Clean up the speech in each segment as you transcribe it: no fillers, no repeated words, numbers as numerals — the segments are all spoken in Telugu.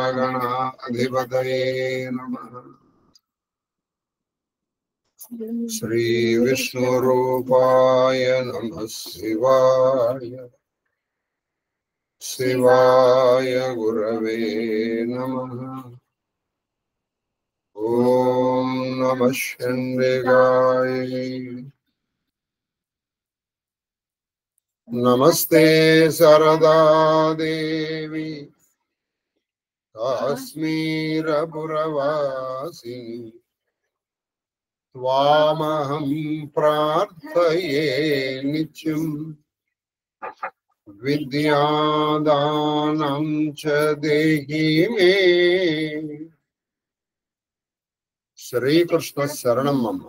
महागणाधिपतये नमः। श्री विष्णुरूपाय नमः शिवाय। शिवाय गुरवे नमः। ओम नमः शंडिगाय। नमस्ते सरदा देवी काश्मीरपुरवासिनी। त्वामहं प्रार्थये नित्यं विद्यादानं च देहि मे। श्री कृष्ण शरणं मम।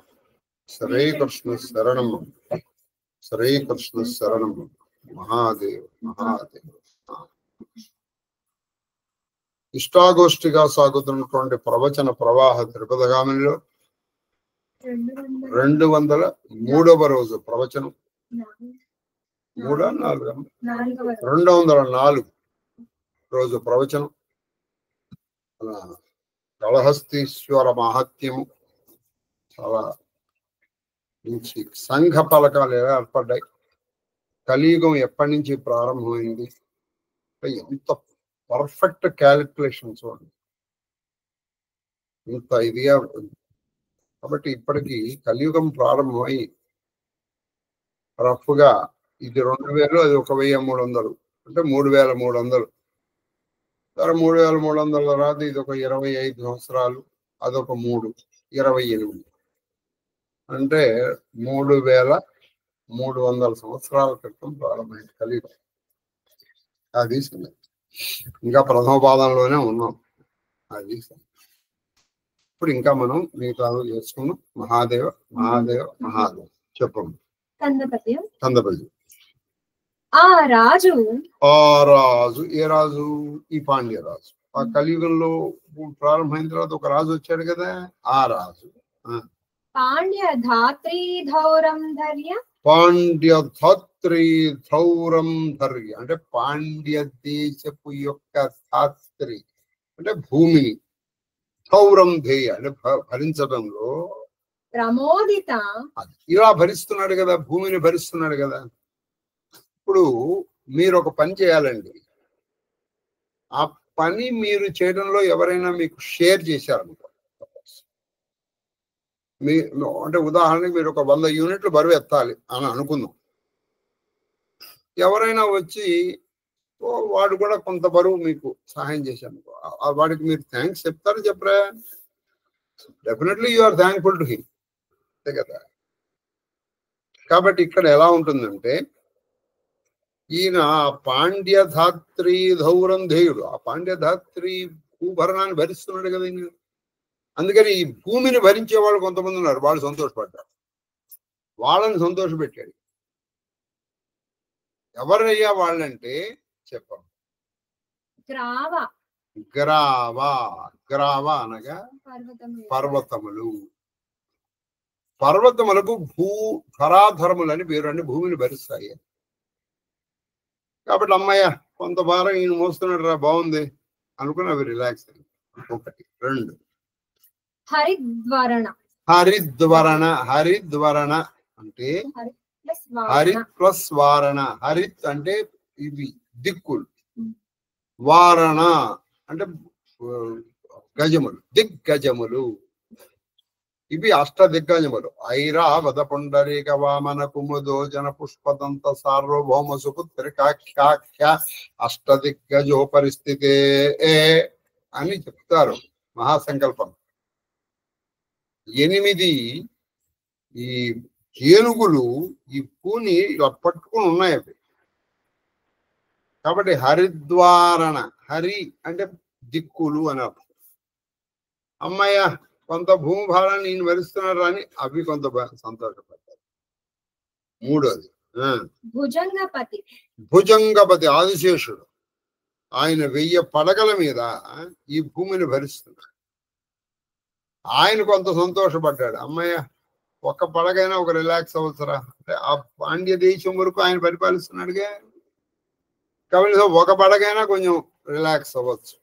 श्री कृष्ण शरणं मम। श्री कृष्ण शरणं मम। महादेव महादेव। ఇష్టాగోష్ఠిగా సాగుతున్నటువంటి ప్రవచన ప్రవాహ త్రిపదగామినిలో 203వ రోజు ప్రవచనం. 204 రోజు ప్రవచనం. కాళహస్తీశ్వర మహాత్మ్యము చాలా మంచి సంఘ పలకాలు ఎలా ఏర్పడ్డాయి, కలియుగం ఎప్పటి నుంచి ప్రారంభమైంది, ఎంత పర్ఫెక్ట్ క్యాలిక్యులేషన్స్ ఇంత ఇదిగా. కాబట్టి ఇప్పటికి కలియుగం ప్రారంభమై రఫ్గా ఇది 2000, అది 1300, అంటే 3300. 3300 తర్వాత ఇది ఒక 25 సంవత్సరాలు, అదొక 3, 28, అంటే 3300 సంవత్సరాల క్రితం ప్రారంభమైంది కలియుగం. అది ఇంకా ప్రథమ పాదంలోనే ఉన్నాం. అది ఇప్పుడు ఇంకా మనం మిగతా చేసుకున్నాం. మహాదేవ మహాదేవ మహాదేవ చెప్పండి. కందపద్యం. ఆ రాజు ఏ రాజు? ఈ పాండ్య రాజు. ఆ కలియుగంలో ప్రారంభమైన తర్వాత ఒక రాజు వచ్చాడు కదా, ఆ రాజు పాండ్య ధాత్రీ ధౌరంధర్య. పాండ్య ధాత్రీ ధౌరంధర్య అంటే పాండ్య దేశపు యొక్క ధాత్రి అంటే భూమిని, ధౌరం ధేయ అంటే భరించడంలో ప్రమోదిత. ఇలా భరిస్తున్నాడు కదా, భూమిని భరిస్తున్నాడు కదా. ఇప్పుడు మీరు ఒక పని చేయాలండి. ఆ పని మీరు చేయడంలో ఎవరైనా మీకు షేర్ చేశారనుకో, అంటే ఉదాహరణకి మీరు ఒక 100 యూనిట్లు బరువు ఎత్తాలి అని అనుకుందాం. ఎవరైనా వచ్చి వాడు కూడా కొంత బరువు మీకు సహాయం చేశాను, వాడికి మీరు థ్యాంక్స్ చెప్తారు చెప్పరా? Definitely you are thankful to him, అంతే కదా. కాబట్టి ఇక్కడ ఎలా ఉంటుందంటే, ఈయన పాండ్య ధాత్రి ధౌరం ధేయుడు, ఆ పాండ్య ధాత్రి భూభరణాన్ని భరిస్తున్నాడు కదా ఈయన. అందుకని ఈ భూమిని భరించే వాళ్ళు కొంతమంది ఉన్నారు, వాళ్ళు సంతోషపడ్డారు, వాళ్ళని సంతోషపెట్టాడు. ఎవరయ్యా వాళ్ళంటే చెప్పం. గ్రావ అనగా పర్వతములు. పర్వతములకు ధరాధరములు అని పేరు, అంటే భూమిని భరిస్తాయి. కాబట్టి అమ్మయ్య కొంత భారం ఈయన మోస్తున్నాడు రా, బాగుంది అనుకుని అవి రిలాక్స్ అయ్యి. 1, 2 హరిద్వరణ అంటే హరిత్ ప్లస్ వారణ. హరిత్ అంటే ఇవి దిక్కులు, వారణ అంటే గజములు, దిగ్గజములు. ఇవి అష్టదిగ్గజములు. ఐరావత పుండరీక వామన కుముదోజన పుష్పదంత సార్వభౌమ సుపుత్రికాఖ్యాఖ్య అష్టదిగ్గజో పరిస్థితే అని చెప్తారు మహాసంకల్పం. 8 ఈ ఏనుగులు ఈ పూని ఇలా పట్టుకుని ఉన్నాయి అవి. కాబట్టి హరిద్వారణ, హరి అంటే దిక్కులు అని అర్థం. అమ్మయ్య కొంత భూమి భారాన్ని ఈయన భరిస్తున్నారు అని అవి కొంత సంతోషపడతారు. 3వది భుజంగపతి ఆదిశేషుడు. ఆయన 1000 పడగల మీద ఈ భూమిని భరిస్తున్నాడు. ఆయన కొంత సంతోషపడ్డాడు. అమ్మయ్య ఒక్క పడగైనా ఒక రిలాక్స్ అవసరా, అంటే ఆ పాండ్య దేశం వరకు ఆయన పరిపాలిస్తున్నాడుగా. కాబట్టి ఒక పడగైనా కొంచెం రిలాక్స్ అవ్వచ్చు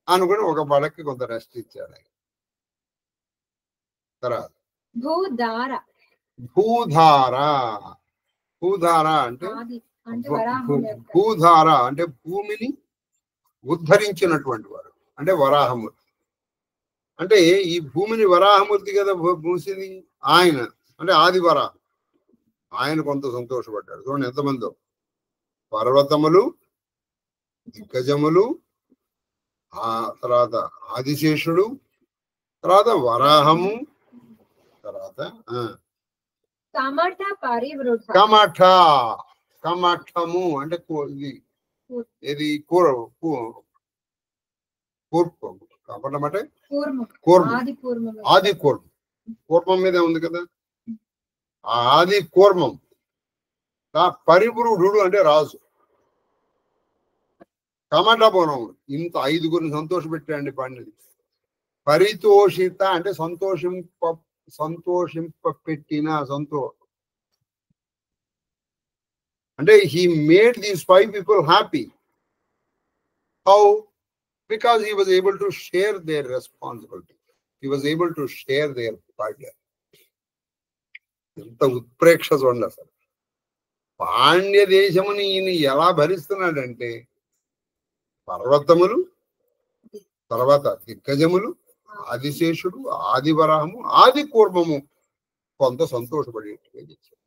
అనుకుని ఒక పడక్కి కొంత రెస్ట్ ఇచ్చాడు ఆయన. తర్వాత భూధార భూధార. భూధార అంటే ఆది అంటే వరాహముల యొక్క భూధార అంటే భూమిని ఉద్ధరించినటువంటి వాడు అంటే వరాహమూర్తి. అంటే ఈ భూమిని వరాహమూర్తి కదా మూసింది ఆయన, అంటే ఆది వరాహం. ఆయన కొంత సంతోషపడ్డాడు. చూడండి ఎంతమందో పర్వతములు, దిగ్గజములు, ఆ తర్వాత ఆదిశేషుడు, తర్వాత వరాహము, తర్వాత కమఠ పరివృఢ. కమఠ. కమఠము అంటే ఇది కూర కూర్పం. కమఠం అంటే కూర్మం. ఆది కూర్మం. కూర్మం మీదే ఉంది కదా, ఆ ఆది కూర్మం. పరివృఢుడు అంటే రాజు. కమఠపురం ఇంత 5గురిని సంతోషపెట్టాడండి పండితుడు. పరితోషిత అంటే సంతోషింప పెట్టిన అంటే he made these 5 people happy. How? Because he was able to share their responsibility. He was able to share their burden. ఎంత ఉత్ప్రేక్ష చూడండి అసలు. పాండ్య దేశముని ఈయన ఎలా భరిస్తున్నాడంటే పర్వతములు, తర్వాత దిగ్గజములు, ఆదిశేషుడు, ఆదివరాహము, ఆది కూర్మము కొంత సంతోషపడేట్టుగా చేశాడు.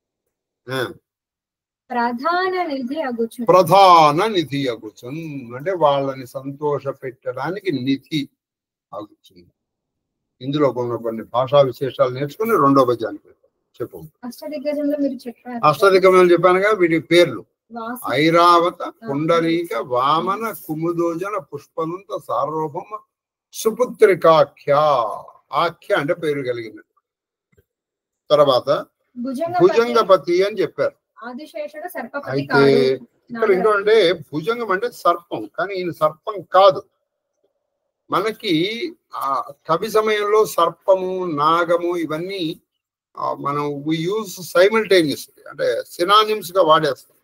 ప్రధాన నిధి అగుచున్. ప్రధాన నిధి అగుచున్ అంటే వాళ్ళని సంతోష పెట్టడానికి నిధి అగుచున్. ఇందులో కొన్ని భాషా విశేషాలు నేర్చుకుని 2వ పద్యానికి చెప్పు. అష్టదిగ్గజంలో మీరు చెప్పారు. అష్టదిగ్గజంలో చెప్పానుగా, వీటి పేర్లు ఐరావత, పుండరీక, వామన, కుముదోజన, పుష్పనంత, సార్వభౌమ, సుపుత్రికాఖ్య. ఆఖ్య అంటే పేరు కలిగిన. తర్వాత భుజంగపతి అని చెప్పారు. అయితే ఇక్కడ ఏంటంటే భుజంగం అంటే సర్పం, కానీ ఈయన సర్పం కాదు. మనకి ఆ కవి సమయంలో సర్పము, నాగము ఇవన్నీ మనం యూజ్ సైమల్టేనియస్లీ, అంటే సినానిమ్స్ గా వాడేస్తాం.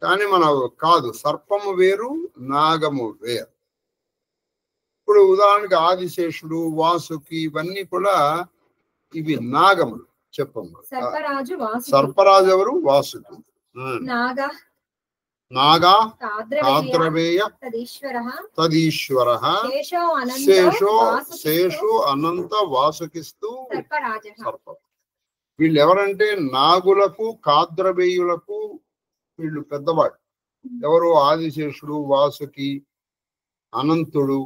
కానీ మనం కాదు, సర్పము వేరు, నాగము వేరు. ఇప్పుడు ఉదాహరణకి ఆదిశేషుడు, వాసుకి ఇవన్నీ కూడా ఇవి నాగములు. చెప్పమ్మా. సర్పరాజు ఎవరు? వాసుకి. నాగా కాద్రవేయ తదీశ్వర శేషో అనంత వాసుకిస్తూ సర్పం. వీళ్ళు ఎవరంటే నాగులకు, కాద్రవేయులకు వీళ్ళు పెద్దవాడు. ఎవరు? ఆదిశేషుడు, వాసుకి, అనంతుడు.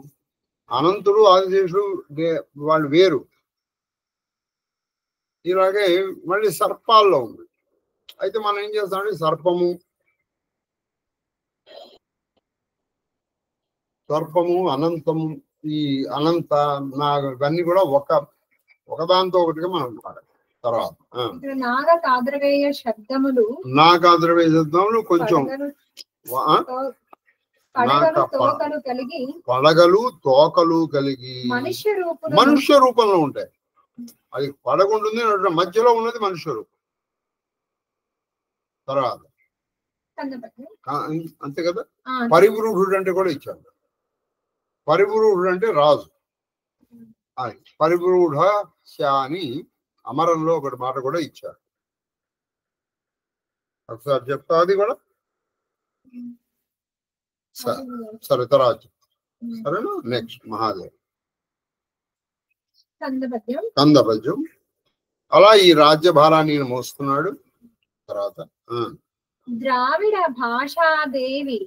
అనంతుడు, ఆదిశేషుడు వాళ్ళు వేరు. ఇలాగే మళ్ళీ సర్పాల్లో ఉంది. అయితే మనం ఏం చేస్తామంటే సర్పము, అనంతము, ఈ అనంత ఇవన్నీ కూడా ఒకదాంతో ఒకటిగా మనం వాడాలి. తర్వాత నాగాద్రవేయ శబ్దములు కొంచెం పడగలు, తోకలు కలిగి మనుష్య రూపంలో ఉంటాయి. అది పడగ ఉంటుంది, మధ్యలో ఉన్నది మనుష్య రూపం. తర్వాత అంతే కదా. పరివృఢుడు అంటే కూడా ఇచ్చాడు. పరివృఢుడు అంటే రాజు. అది పరివృఢ అని అమరంలో ఒకటి మాట కూడా ఇచ్చాడు. ఒకసారి చెప్తా అది కూడా. సరే తర్వాత సరేనా. నెక్స్ట్ మహాదేవ్ కందపద్యం. అలా ఈ రాజ్య భారాన్ని మోస్తున్నాడు. తర్వాత ద్రావిడ భాషాదేవి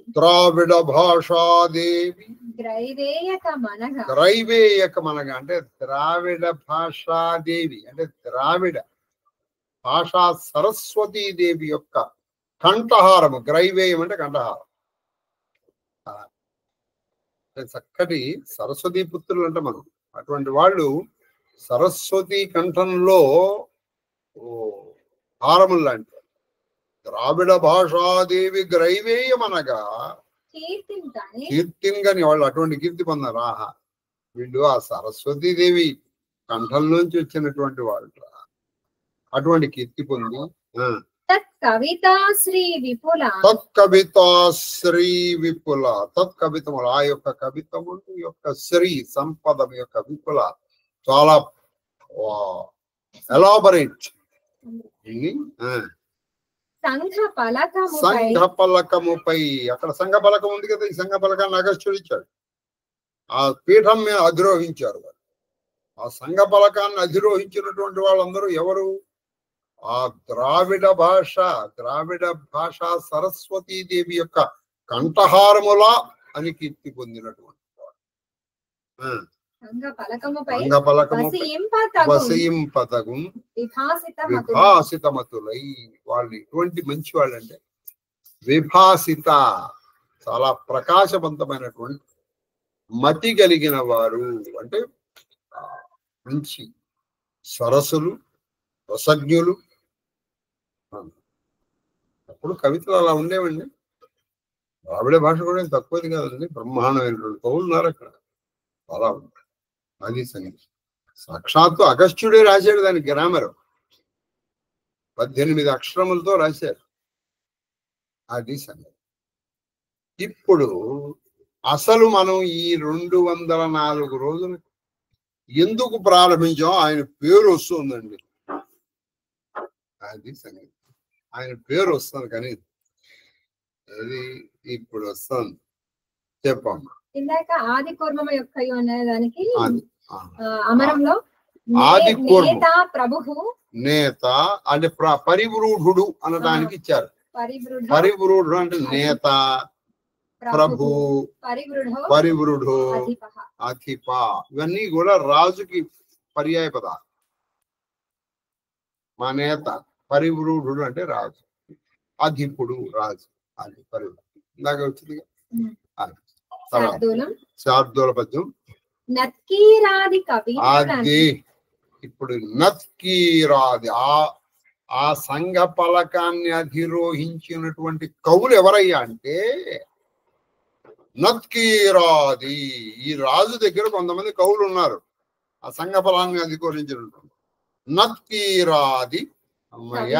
గ్రైవేయకమనగా అంటే ద్రావిడ భాషాదేవి అంటే ద్రావిడ భాషా సరస్వతీదేవి యొక్క కంఠహారము. గ్రైవేయం అంటే కంఠహారం. చక్కటి సరస్వతీ పుత్రులు అంటే మనం అటువంటి వాళ్ళు సరస్వతి కంఠంలో హారములు లాంటి. ద్రావిడ భాషాదేవి గ్రైవేయమనగా కీర్తిని వాళ్ళు అటువంటి కీర్తి పొందారు. ఆహా, వీళ్ళు ఆ సరస్వతీదేవి కంఠం నుంచి వచ్చినటువంటి వాళ్ళు అటువంటి కీర్తి పొంది తత్ కవితా శ్రీ విపుల తత్కవితాశ్రీ విపుల. తత్కవితములు ఆ యొక్క కవితములు యొక్క శ్రీ సంపద యొక్క విపుల చాలా ఎలాబరేట్. సంఘ పలకముపై సంఘ పలకముపై, అక్కడ సంఘ పలకం ఉంది కదా, ఈ సంఘ పలకాన్ని అగస్త్యుడు ఇచ్చాడు. ఆ పీఠం మీద అధిరోహించారు వారు. ఆ సంఘ పలకాన్ని అధిరోహించినటువంటి వాళ్ళందరూ ఎవరు? ఆ ద్రావిడ భాష సరస్వతీదేవి యొక్క కంఠహారములా అని కీర్తి పొందినటువంటి వాడు. సంఘ పలకముపై వసయింపతగుం విభాసితమతులై. వాళ్ళు ఎటువంటి మంచి వాళ్ళు అంటే విభాసిత, చాలా ప్రకాశవంతమైనటువంటి మతి కలిగిన వారు. అంటే మంచి సరస్సులు, రసజ్ఞులు. అప్పుడు కవితలు అలా ఉండేవండి. ద్రావిడ భాష కూడా తక్కువది కాదండి, బ్రహ్మాండమైనటువంటి కవులు ఉన్నారు అక్కడ, చాలా ఉంటాయి. అది సంగతి. సాక్షాత్తు అగస్త్యుడే రాశాడు దాని గ్రామర్, 18 అక్షరములతో రాశారు. అది సంగతి. ఇప్పుడు అసలు మనం ఈ 204 రోజులు ఎందుకు ప్రారంభించాం? ఆయన పేరు వస్తుందండి. అది సంగతి. ఆయన పేరు వస్తుంది కానీ అది ఇప్పుడు వస్తుంది. చెప్పమ్మా. ఇందాక ఆది కూర్మమ యొక్క అనే దానికి అమరంలో ఆది కూర్మ ప్రభువు నేత అంటే పరివృఢుడు అనడానికి ఇచ్చారు. పరివృఢుడు అంటే నేత, ప్రభు, పరివృఢు, అధిప, ఇవన్నీ కూడా రాజుకి పర్యాయ పదాలు. మా నేత పరివృఢుడు అంటే రాజు, అధిపుడు రాజు, అది పరివృఢుడు. ఇందాక వచ్చింది శార్దూల పద్యం. అది ఇప్పుడు నత్కీరాది ఆ సంఘ పలకాన్ని అధిరోహించినటువంటి కవులు ఎవరయ్యా అంటే నత్కీరాది. ఈ రాజు దగ్గర కొంతమంది కవులు ఉన్నారు ఆ సంఘ పలాన్ని అధిరోహించినటువంటి. నత్కీరాది అమ్మయ్య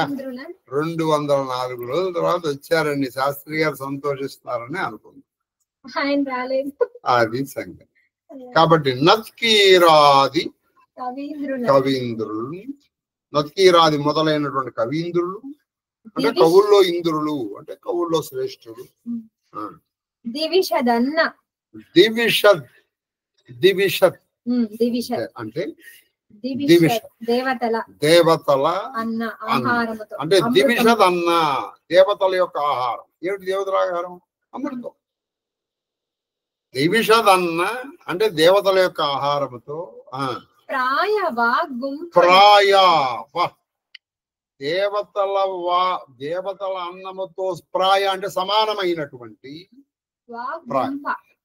204 రోజుల తర్వాత వచ్చారండి, శాస్త్రి గారు సంతోషిస్తున్నారని అనుకుంది. అది సంగతి. కాబట్టి నత్కీరాది కవీంద్రులు, నత్కీరాది మొదలైనటువంటి కవీంద్రులు అంటే కవుల్లో ఇంద్రులు, అంటే కవుల్లో శ్రేష్ఠుడు. దివిషద్ అంటే దేవతల అంటే దివిషద్ అన్న దేవతల యొక్క ఆహారం. ఏమిటి దేవతల ఆహారం? అమృతం. దివిషద్ అన్న అంటే దేవతల యొక్క ఆహారముతో దేవతల అన్నముతో ప్రాయ అంటే సమానమైనటువంటి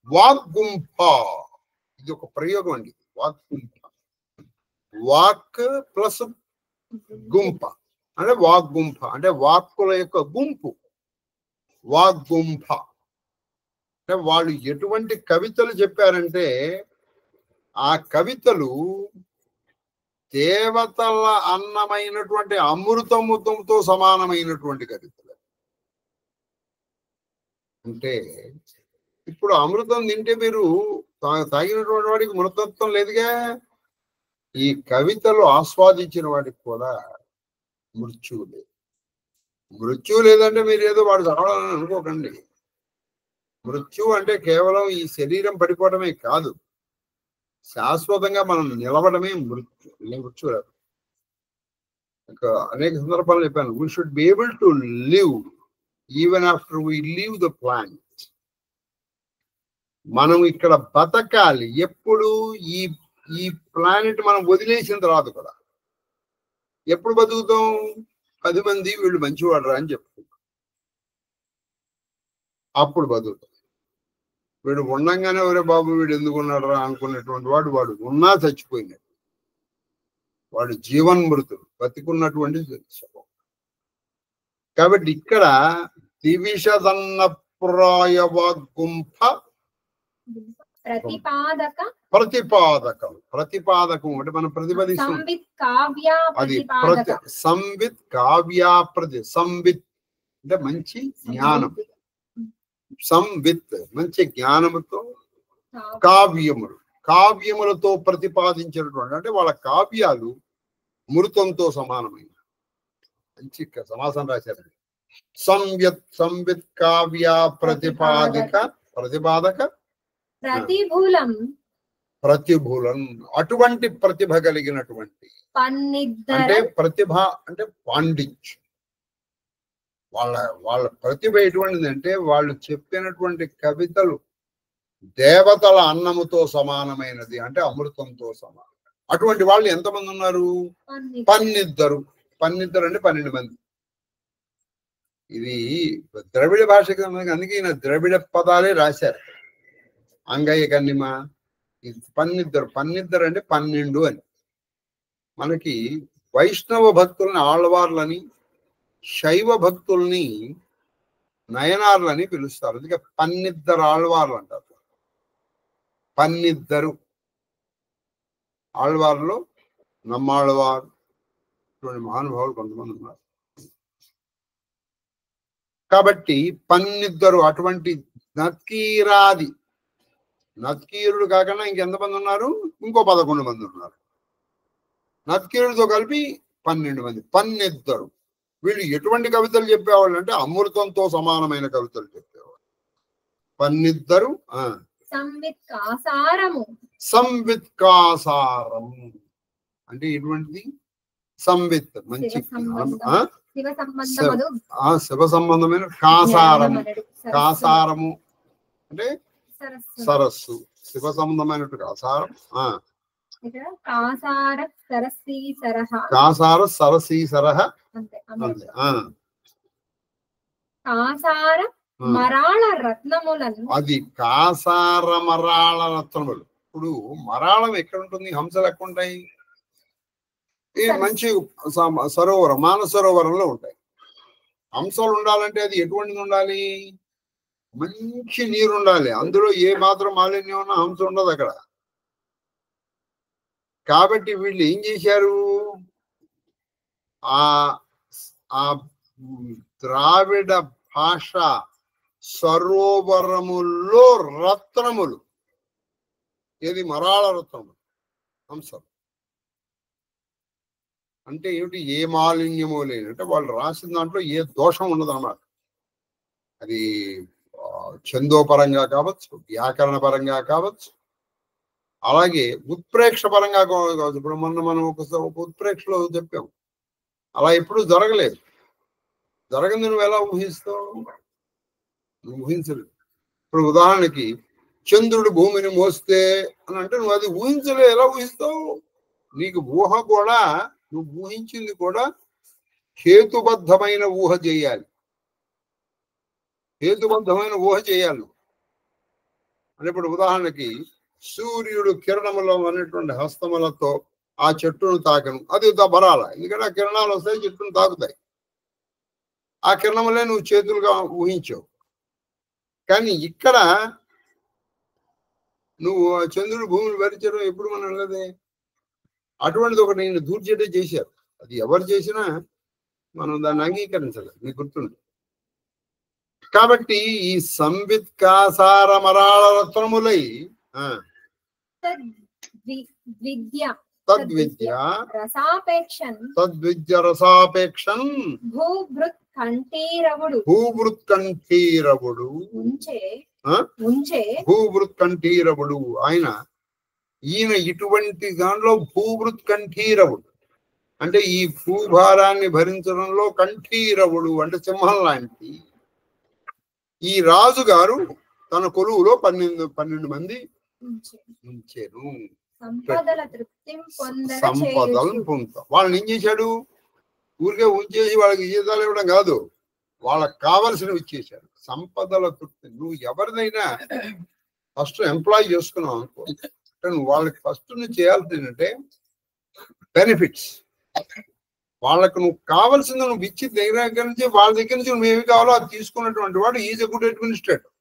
వాగ్గుంఫ. ఇది ఒక ప్రయోగం అండి. వాగ్గుంఫ, వాక్ ప్లస్ గుంప అంటే వాగ్గుంఫ అంటే వాక్కుల యొక్క గుంపు. వాగ్గుంఫ అంటే వాళ్ళు ఎటువంటి కవితలు చెప్పారంటే ఆ కవితలు దేవతల అన్నమైనటువంటి అమృతముతో సమానమైనటువంటి కవితలు. అంటే ఇప్పుడు అమృతం తింటే మీరు తాగినటువంటి వాడికి మృతత్వం లేదుగా. ఈ కవితలు ఆస్వాదించిన వాడికి కూడా మృత్యువు లేదు. మృత్యువు లేదంటే మీరు ఏదో వాడు చదవాలని అనుకోకండి. మృత్యు అంటే కేవలం ఈ శరీరం పడిపోవడమే కాదు, శాశ్వతంగా మనం నిలవడమే మృత్యు. అనేక సందర్భాలు చెప్పాను, we should be able to live even after we leave the planet. మనం ఇక్కడ బతకాలి ఎప్పుడు? ఈ ప్లానెట్ మనం వదిలేసిన తర్వాత కూడా. ఎప్పుడు బతుకుతాం? 10 మంది వీళ్ళు మంచివాడరా అని చెప్పుకుంటాం, అప్పుడు బతుకుతాం. వీడు ఉండంగానే ఒరే బాబు వీడు ఎందుకున్నాడు రా అనుకున్నటువంటి వాడు ఉన్నా చచ్చిపోయినాడు. వాడు జీవన్మృతుడు, బతికున్నటువంటి. కాబట్టి ఇక్కడ దివిషదన్న ప్రాయ వాగ్గుంఫ ప్రతిపాదకం అంటే మనం ప్రతిపాదిస్తాం. అది సంవిత్ కావ్యా సంవిత్ అంటే మంచి జ్ఞానం. సంవిత్ మంచి జ్ఞానముతో కావ్యములతో ప్రతిపాదించినటువంటి అంటే వాళ్ళ కావ్యాలు మృతంతో సమానమైన మంచి సమాసం రాశారు. సంవిత్ కావ్య ప్రతిపాదక ప్రతిభూలం అటువంటి ప్రతిభ కలిగినటువంటి అంటే ప్రతిభ అంటే పాండిత్యం. వాళ్ళ ప్రతిభ ఎటువంటిది అంటే వాళ్ళు చెప్పినటువంటి కవితలు దేవతల అన్నముతో సమానమైనది అంటే అమృతంతో సమానం. అటువంటి వాళ్ళు ఎంతమంది ఉన్నారు? 12 అంటే 12 మంది. ఇది ద్రవిడ భాషకి అందుకే ఈయన ద్రవిడ పదాలే రాశారు. అంగయ్య కన్నిమ 12 అంటే 12 అని. మనకి వైష్ణవ భక్తుల్ని ఆళ్వార్లని, శైవ భక్తుల్ని నయనార్లని పిలుస్తారు. అందుకే 12 ఆళ్వార్లు అంటారు. 12 ఆళ్వార్లో నమ్మాళ్వారు మహానుభావులు కొంతమంది ఉన్నారు. కాబట్టి 12 అటువంటి నత్కీరుడు కాకుండా ఇంకెంతమంది ఉన్నారు? ఇంకో 11 మంది ఉన్నారు. నత్కీరుడితో కలిపి 12 మంది. 12 వీళ్ళు ఎటువంటి కవితలు చెప్పేవాళ్ళు అంటే అమృతంతో సమానమైన కవితలు చెప్పేవాళ్ళు. 12 సంవిత్కాసారం అంటే ఎటువంటిది? సంవిత్ మంచి శివ సంబంధమైన కాసారము అంటే సరస్సు. శివ సంబంధమైనటువంటి కాసారం. కాసార సరసీసరః అంతే. అది కాసార మరాళ రత్నములు. ఇప్పుడు మరాళం ఎక్కడ ఉంటుంది? హంసలు ఎక్కడ ఉంటాయి? ఈ మంచి సరోవరం, మానసరోవరంలో ఉంటాయి. హంసలు ఉండాలంటే అది ఎటువంటిది ఉండాలి? మంచి నీరు ఉండాలి. అందులో ఏ మాత్రం మాలిన్యం ఉన్నా హంస ఉండదు అక్కడ. కాబట్టి వీళ్ళు ఏం చేశారు? ఆ ద్రావిడ భాష సరోవరముల్లో రత్నములు, ఏది? మరాళ రత్నములు, హంసలు. అంటే ఏమిటి? ఏ మాలిన్యమో లేని అంటే వాళ్ళు రాసిన దాంట్లో ఏ దోషం ఉండదు అన్నమాట. అది ఛందోపరంగా కావచ్చు, వ్యాకరణ పరంగా కావచ్చు, అలాగే ఉత్ప్రేక్ష పరంగా కావచ్చు. ఇప్పుడు మనం ఒక ఉత్ప్రేక్షలో చెప్పాం, అలా ఎప్పుడు జరగలేదు. జరగదు. నువ్వు ఎలా ఊహిస్తావు? నువ్వు ఊహించలేదు. ఇప్పుడు ఉదాహరణకి చంద్రుడు భూమిని మోస్తే అని అంటే నువ్వు అది ఊహించలే. ఎలా ఊహిస్తావు? నీకు ఊహ కూడా, నువ్వు ఊహించింది కూడా హేతుబద్ధమైన ఊహ చేయాలి. హేతుబద్ధమైన ఊహ చేయాలి. అంటే ఇప్పుడు ఉదాహరణకి సూర్యుడు కిరణములో అనేటువంటి హస్తములతో ఆ చెట్టును తాకను, అది బరాల. ఎందుకంటే ఆ కిరణాలు వస్తాయి, చెట్టును తాకుతాయి. ఆ కిరణములే నువ్వు చేతులుగా ఊహించావు. కానీ ఇక్కడ నువ్వు చంద్రుడు భూమిని భరించడం ఎప్పుడు మనం వెళ్ళదే. అటువంటిది ఒకటి నేను దూర్చేటే చేశారు. అది ఎవరు చేసినా మనం దాన్ని అంగీకరించలేదు. మీకు గుర్తుంది. కాబట్టి ఈ సంవిత్కాసార మరాళ రత్నములై తద్విద్య రసాపేక్షం భూభృత్కంఠీరవుడు ఈయన ఇటువంటి దాంట్లో భూభృత్కంఠీరవుడు అంటే ఈ భూభారాన్ని భరించడంలో కంఠీరవుడు అంటే సింహం లాంటి ఈ రాజుగారు తన కొలువులో 12 మంది ఉంచారు. సంపదలను పొందుతాం. వాళ్ళని ఏం చేశాడు? ఊరికే ఉంచేసి వాళ్ళకి జీతాలు ఇవ్వడం కాదు, వాళ్ళకి కావలసినవి ఇచ్చేశాడు. సంపదల తృప్తి. నువ్వు ఎవరినైనా ఫస్ట్ ఎంప్లాయ్ చేసుకున్నావు అనుకో, నువ్వు వాళ్ళకి ఫస్ట్ నువ్వు చేయాల్సింది ఏంటంటే బెనిఫిట్స్. వాళ్ళకు నువ్వు కావాల్సింది నువ్వు ఇచ్చి దగ్గర నుంచి వాళ్ళ దగ్గర నుంచి నువ్వు ఏమి కావాలో అది తీసుకున్నటువంటి వాడు ఈజ్ ఎ గుడ్ అడ్మినిస్ట్రేటర్.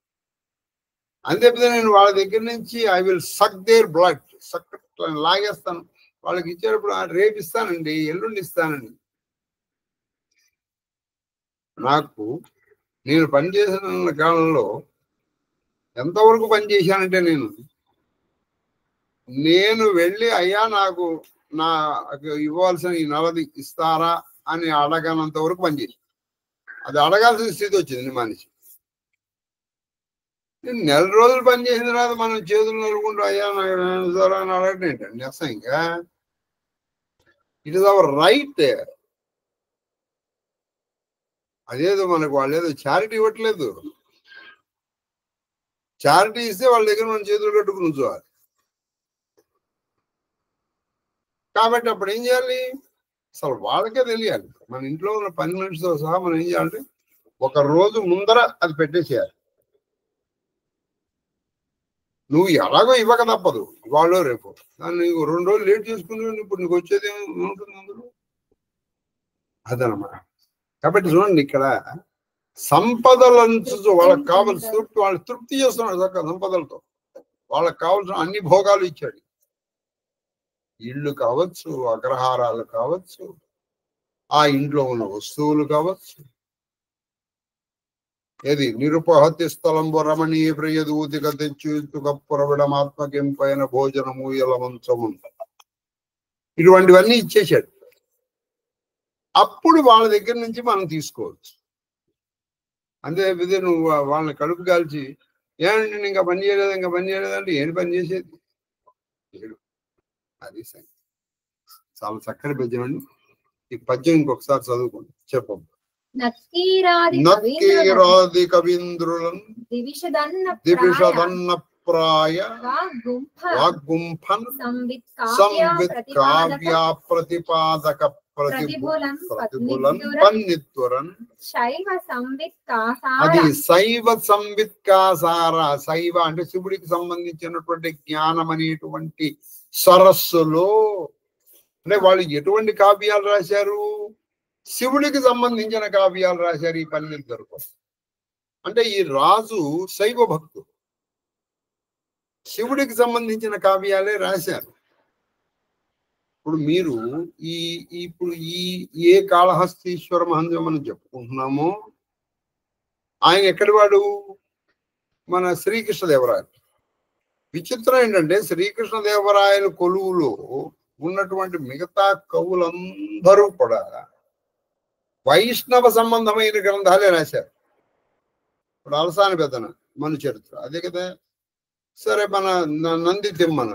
అంతే నేను వాళ్ళ దగ్గర నుంచి I will suck their blood, లాగేస్తాను. వాళ్ళకి ఇచ్చేటప్పుడు రేపు ఇస్తానండి, ఎల్లుండి ఇస్తానండి. నాకు నేను పనిచేసిన కాలంలో ఎంతవరకు పనిచేశానంటే నేను వెళ్ళి అయ్యా నాకు ఇవ్వాల్సిన ఈ నలది ఇస్తారా అని అడగనంత వరకు పనిచేసి, అది అడగాల్సిన స్థితి వచ్చింది మనిషి. నెల రోజులు పనిచేసిన తర్వాత మనం చేతులు నలుగుంటూ అయ్యా నాకు అని అడగడం ఏంటండి అసహ్యంగా. It is our right. అదేదో మనకు వాళ్ళు ఏదో చారిటీ ఇవ్వట్లేదు. చారిటీ ఇస్తే వాళ్ళ దగ్గర మనం చేతులు కట్టుకుని ఉంచోవాలి. కాబట్టి అప్పుడు ఏం చేయాలి, అసలు వాళ్ళకే తెలియాలి. మన ఇంట్లో ఉన్న పని మనిషితో సహా మనం ఏం చేయాలంటే ఒక రోజు ముందర అది పెట్టేసేయాలి. నువ్వు ఎలాగో ఇవ్వక తప్పదు, వాళ్ళు రేపు దాన్ని 2 రోజులు లేట్ చేసుకుని ఇప్పుడు నీకు వచ్చేది ఏముంటుంది అందులో, అదనమాట. కాబట్టి చూడండి, ఇక్కడ సంపదలను వాళ్ళకి కావాల్సిన వాళ్ళు తృప్తి చేస్తున్నాడు చక్కగా సంపదలతో. వాళ్ళకి కావాల్సిన అన్ని భోగాలు ఇచ్చాడు. ఇళ్ళు కావచ్చు, అగ్రహారాలు కావచ్చు, ఆ ఇంట్లో ఉన్న వస్తువులు కావచ్చు, ఏది నిరుపహతి స్థలంబు రమణీయ ప్రియదూతిక తెచ్చుకపురవిడమాత్మకెంపైన భోజనము యలవంచము, ఇటువంటివన్నీ ఇచ్చేశాడు. అప్పుడు వాళ్ళ దగ్గర నుంచి మనం తీసుకోవచ్చు. అంతే విధి నువ్వు వాళ్ళని కడుపు కాల్చి ఏమంటే ఇంకా పని చేయలేదంటే ఏంటి పని చేసేది? అది సరే, చాలా చక్కని పద్యం అండి. ఈ పద్యం ఇంకొకసారి చదువుకోండి, చెప్పండి. నక్కీరాది కవీంద్రులను దివిషదన్న ప్రాయ వాగ్గుంఫన్ సంవిత్ కావ్య ప్రతిపాదక ప్రతిభులన్ పన్నిత్వరన్. అది శైవ సంవిత్కాసార. శైవ అంటే శివుడికి సంబంధించినటువంటి జ్ఞానం అనేటువంటి సరస్సులో, అంటే వాళ్ళు ఎటువంటి కావ్యాలు రాశారు? శివుడికి సంబంధించిన కావ్యాలు రాశారు ఈ పన్నిద్దరు. అంటే ఈ రాజు శైవ భక్తుడు, శివుడికి సంబంధించిన కావ్యాలే రాశారు. ఇప్పుడు మీరు ఇప్పుడు ఏ కాళహస్తీశ్వర మహంజం మనం చెప్పుకుంటున్నామో ఆయన ఎక్కడి వాడు? మన శ్రీకృష్ణదేవరాయలు. విచిత్రం ఏంటంటే శ్రీకృష్ణదేవరాయలు కొలువులో ఉన్నటువంటి మిగతా కవులందరూ కూడా వైష్ణవ సంబంధమైన గ్రంథాలే రాశారు. ఇప్పుడు అలసాని పెద్దన మను చరిత్ర అదే కదా. సరే, మన నంది తిమ్మన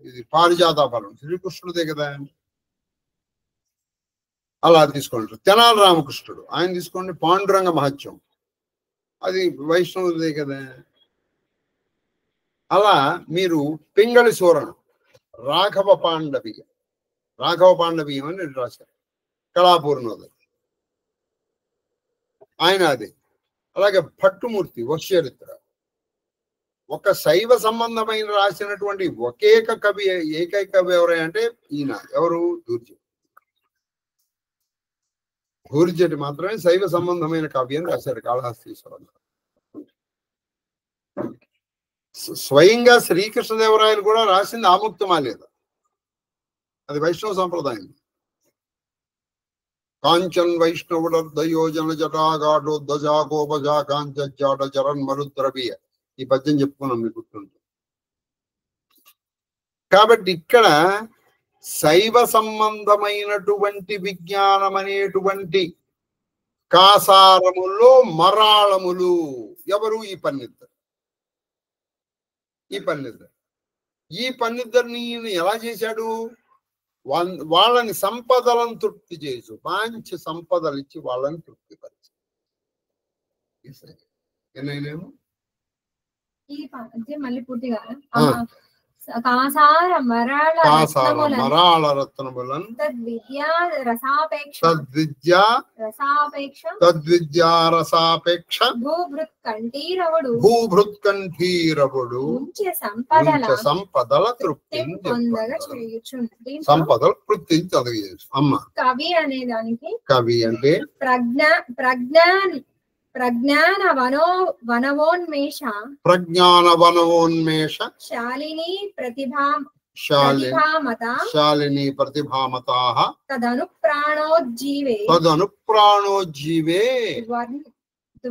ఇది పారిజాతాపరం శ్రీకృష్ణుడే కదా, అలా తీసుకోండి. తెనాలి రామకృష్ణుడు ఆయన తీసుకోండి, పాండురంగ మహత్యం అది వైష్ణవుదే కదా. అలా మీరు పింగళి సూరణ రాఘవ పాండవీయం అని రాశారు, కళాపూర్ణోదయం ఆయన అది. అలాగే భట్టుమూర్తి వశ్చరిత్ర. ఒక శైవ సంబంధమైన రాసినటువంటి ఏకైక కవి ఎవరంటే ఈయన. ఎవరు? ధూర్జటి మాత్రమే శైవ సంబంధమైన కావ్యం రాశారు కాళహస్తీశ్వరం. స్వయంగా శ్రీకృష్ణదేవరాయలు కూడా రాసింది ఆముక్తమాలేద, అది వైష్ణవ సంప్రదాయం. కాంచన్ వైష్ణవుడర్ధయోజన జటాగాఢోద్ధజాగోపజా కాంచాట చరణ్ మరుద్రవీయ, ఈ పద్యం చెప్పుకున్నాం, మీకు గుర్తుంది. కాబట్టి ఇక్కడ శైవ సంబంధమైనటువంటి విజ్ఞానం అనేటువంటి కాసారములో మరాళములు ఎవరు? ఈ పన్నిద్దరిని ఎలా చేశాడు? వాళ్ళని సంపదలను తృప్తి చేసు, మంచి సంపదలు ఇచ్చి వాళ్ళని తృప్తిపరిచి. ఎన్నైనా మళ్ళీ పూర్తిగా కాసార మరాళ రత్నములను తద్విద్యారసాపేక్ష భూభృత్కంఠీరవుడు సంపదల తృప్తిని సంపదల తృప్తిని చదివేసు. అమ్మ కవి అనే దానికి కవి అంటే ప్రజ్ఞాన వనవోన్మేష శాలిని ప్రతిభామతాః తదనుప్రాణోజ్జీవే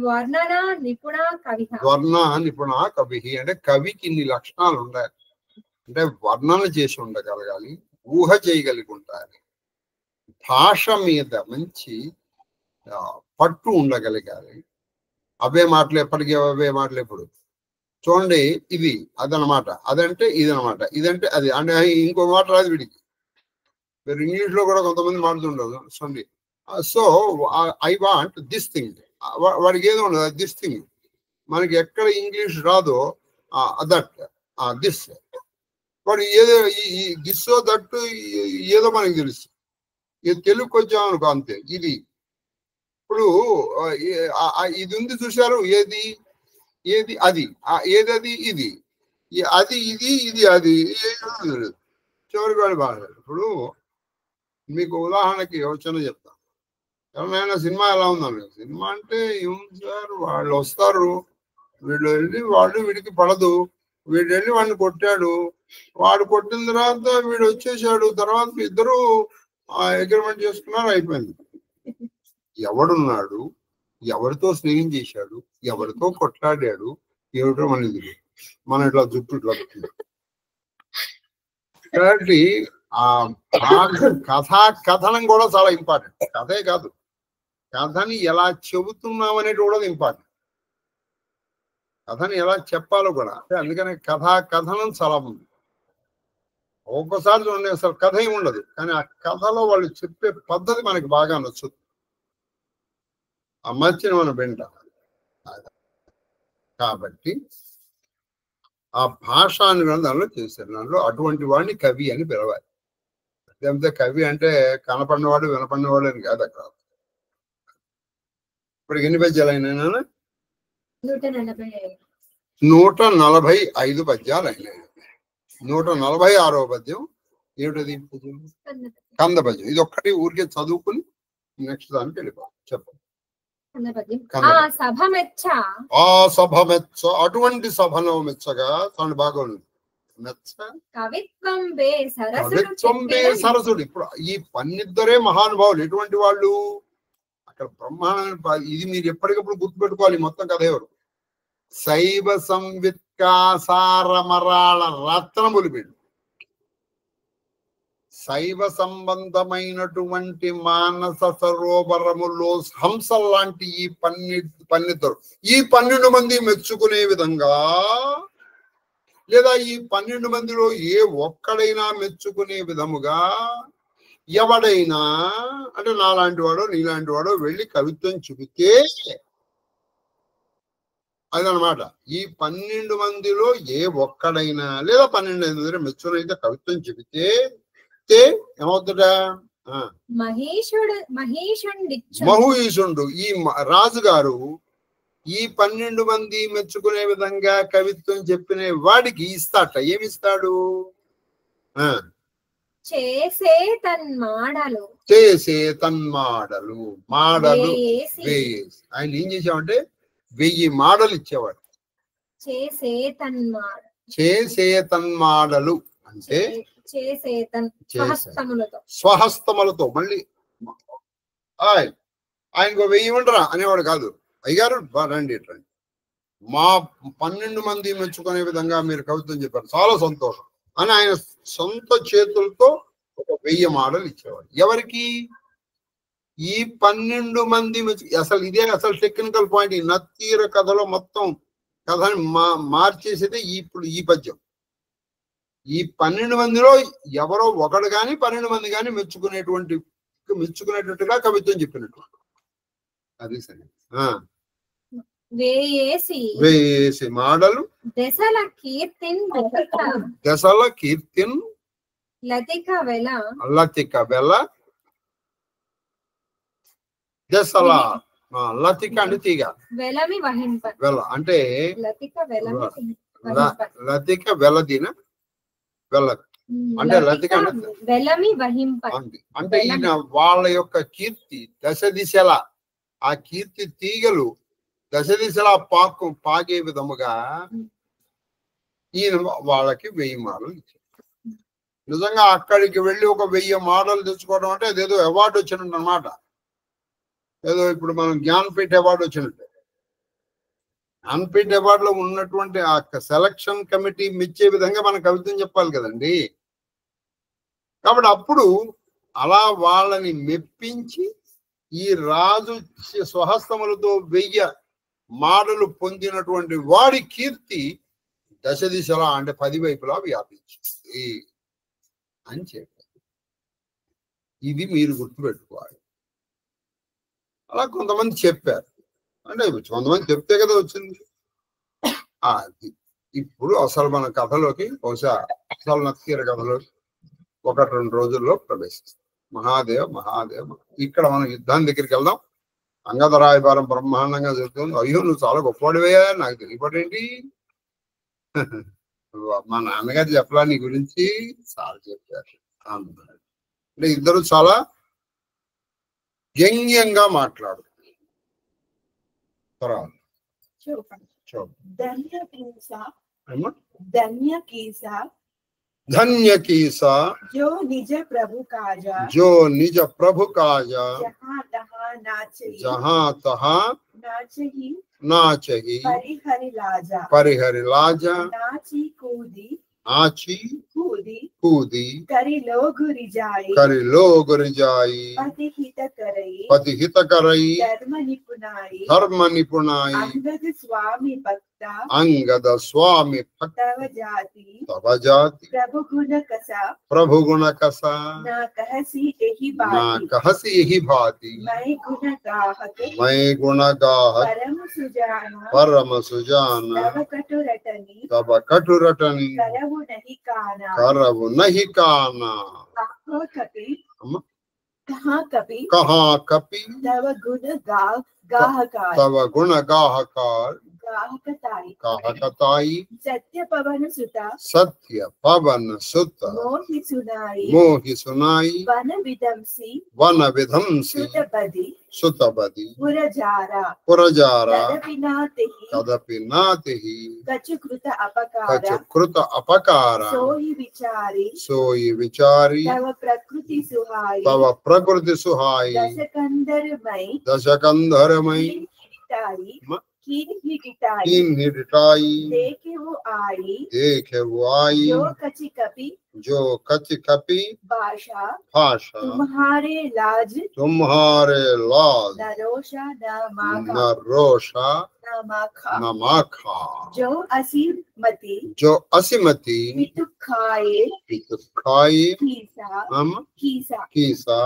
వర్ణన నిపుణ కవి. అంటే కవికి ఇన్ని లక్షణాలు ఉండాలి. అంటే వర్ణన చేసి ఉండగలగాలి, ఊహ చేయగలిగి ఉండాలి, భాష మీద మంచి పట్టు ఉండగలగాలి. అవే మాటలు ఎప్పటికీ అవే మాటలు ఎప్పుడు చూడండి. ఇది అదనమాట, అదంటే ఇదనమాట, ఇదంటే అది. అంటే ఇంకో మాట రాదు వీడికి. మీరు ఇంగ్లీష్ లో కూడా కొంతమంది మాట్లాడుతుండదు చూడండి. So I want this thing, వాడికి ఏదో ఉండదు దిస్ థింగ్. మనకి ఎక్కడ ఇంగ్లీష్ రాదో దట్ దిస్, వాడు ఏదో దిస్ దట్ ఏదో మనకి తెలుసు. ఇది తెలుగుకి వచ్చామనుకో అంతే. ఇది ఇప్పుడు ఇది ఉంది చూశారు, ఏది ఏది అది, ఏదది ఇది, అది ఇది, ఇది అది, చివరికి వాడు బాగా. ఇప్పుడు మీకు ఉదాహరణకి యోచన చెప్తాను. ఎవరైనా సినిమా ఎలా ఉందండి, సినిమా అంటే ఏముంది సార్, వాళ్ళు వస్తారు, వీళ్ళు వెళ్ళి వాడు వీడికి పడదు, వీడు వెళ్ళి వాడిని కొట్టాడు, వాడు కొట్టిన తర్వాత వీడు వచ్చేసాడు, తర్వాత ఇద్దరు అగ్రిమెంట్ చేసుకున్నారు, అయిపోయింది. ఎవడున్నాడు, ఎవరితో స్నేహం చేశాడు, ఎవరితో కొట్లాడాడు, ఏమిటో మనకి మన ఇట్లా జుట్టు ఇట్లా కాబట్టి కథనం కూడా చాలా ఇంపార్టెంట్. కథే కాదు, కథని ఎలా చెబుతున్నాం అనేది కూడా ఇంపార్టెంట్. కథని ఎలా చెప్పాలో కూడా. అందుకని కథనం చాలా ఉంది. ఒక్కోసారి చూడండి అసలు కథ ఏమి ఉండదు, కానీ ఆ కథలో వాళ్ళు చెప్పే పద్ధతి మనకి బాగా నచ్చుతుంది. అమ్మచ్చిన మన బెంట. కాబట్టి ఆ భాషాన్ని దానిలో చేశారు. దానిలో అటువంటి వాడిని కవి అని పిలవాలి. లేకపోతే కవి అంటే కనపడినవాడు వినపడినవాడు అని కాదు అక్కడ. ఇప్పుడు ఎన్ని పద్యాలు అయినా? 145 పద్యాలు అయినాయి. 146వ పద్యం ఏమిటది? కంద పద్యం. ఇది ఒక్కటి ఊరికే చదువుకుని నెక్స్ట్ దానికి వెళ్ళిపోవాలి. చెప్పండి. ఆ సభ మెచ్చ, అటువంటి సభలో మెచ్చగా తను బాగా ఉంది. మెచ్చ కవిత్వం బే సరసుడు. ఇప్పుడు ఈ పన్నిద్దరే మహానుభావులు. ఎటువంటి వాళ్ళు? అక్కడ బ్రహ్మాండ. ఇది మీరు ఎప్పటికప్పుడు గుర్తుపెట్టుకోవాలి. మొత్తం కథ ఎవరు? శైవ సంవిత్కాసారమరాళ రత్నములు వీళ్ళు. శైవ సంబంధమైనటువంటి మానస సరోవరములో హంసల్లాంటి ఈ పన్నిద్దరు, ఈ 12 మంది మెచ్చుకునే విధంగా, లేదా ఈ 12 మందిలో ఏ ఒక్కడైనా మెచ్చుకునే విధముగా ఎవడైనా, అంటే నాలాంటి వాడో నీలాంటి వాడో వెళ్ళి కవిత్వం చెబితే అదనమాట. ఈ 12 మందిలో ఏ ఒక్కడైనా లేదా 12 మంది మెచ్చునైతే కవిత్వం చెబితే ఏమవుతుందా? మహీషుండు ఈ రాజుగారు ఈ 12 మంది మెచ్చుకునే విధంగా కవిత్వం చెప్పిన వాడికి ఇస్తాట. ఏమిస్తాడు? చేసే తన్మాడలు మాడలు వేసి. ఆయన ఏం చేసామంటే 1000 మాడలు ఇచ్చేవాడు. చేసే తన్మాడలు అంటే స్వహస్తములతో. మళ్ళీ ఆయనకు 1000 ఉండరా అనేవాడు కాదు. అయ్యారు రండి రండి, మా 12 మంది మెచ్చుకునే విధంగా మీరు కవిత్వం చెప్పారు, చాలా సంతోషం అని ఆయన సొంత చేతులతో ఒక 1000 మాడలు ఇచ్చేవాడు. ఎవరికి? ఈ 12 మంది అసలు ఇదే అసలు టెక్నికల్ పాయింట్. ఈ నత్తీర కథలో మొత్తం కథని మార్చేసేదే ఇప్పుడు ఈ పద్యం. ఈ 12 మందిలో ఎవరో ఒకడు కానీ 12 మంది కానీ మెచ్చుకునేటట్టుగా కవిత్వం చెప్పినట్టు. అది సరే. వేసి మాడలు దశల కీర్తిన్ లతిక వెల దశల లతిక అంటే తీగ, వెల అంటే లతిక వెలదిన వెల అంటే లతిక అంటే ఈయన వాళ్ళ యొక్క కీర్తి దశ దిశల, ఆ కీర్తి తీగలు దశ దిశలా పాకే విధముగా ఈయన వాళ్ళకి 1000 మాలలు ఇచ్చారు. నిజంగా అక్కడికి వెళ్ళి ఒక 1000 మాలలు తెచ్చుకోవడం అంటే అదేదో అవార్డు వచ్చినట్టు అనమాట. ఏదో ఇప్పుడు మనం జ్ఞాన్పీఠ అవార్డు వచ్చినట్టు. జ్ఞాన్పీఠ అవార్డులో ఉన్నటువంటి ఆ సెలక్షన్ కమిటీ మెచ్చే విధంగా మన కవిత్వం చెప్పాలి కదండి. కాబట్టి అప్పుడు అలా వాళ్ళని మెప్పించి ఈ రాజు స్వహస్తములతో 1000 మాటలు పొందినటువంటి వాడి కీర్తి దశ దిశలా అంటే 10 వైపులా వ్యాపించింది అని చెప్పారు. ఇది మీరు గుర్తుపెట్టుకోవాలి. అలా కొంతమంది చెప్పారు, అంటే కొంతమంది చెప్తే కదా వచ్చింది. ఇప్పుడు అసలు మన కథలోకి బహుశా అసలు నత్తీర కథలోకి 1-2 రోజుల్లో ప్రవేశిస్తాం. మహాదేవ్ మహాదేవ్. ఇక్కడ మనం యుద్ధాన్ని దగ్గరికి వెళ్దాం. అంగదరాయభారం బ్రహ్మాండంగా జరుగుతుంది. అయ్యో నువ్వు చాలా గొప్పవాడివయ్యా, నాకు తెలియపడేంటి. మా నాన్నగారు చెప్పలా నీ గురించి చాలా చెప్పారు. అంటే ఇద్దరు చాలా వ్యంగ్యంగా మాట్లాడు. धन्य कीसा जो निज प्रभु काजा जहाँ तहाँ नाचही परिहरि लाजा नाची कूदी करी लोग रिजाई पति हित करई धर्म निपुणाई अंगद स्वामी भक्त तव जाति प्रभु गुण कसा ना कहसी यही भांति मैं गुण गाहक परम सुजाना तब कटुरटनी करव नहीं काना कहाँ कपि तव गुण गाहकार गाहकताई सत्य पवन सुत मोहि सुनाई वन विधंसी सुतबदी पुरजारा कदपि नातिहि कचुकृत अपकार सोई विचारी तव प्रकृति सुहाई दशकंधरमय देखे वो आई जो कचि कपि भाषा तुम्हारे लाज न रोषा न माखा जो असीमति पितुक खाए कीसा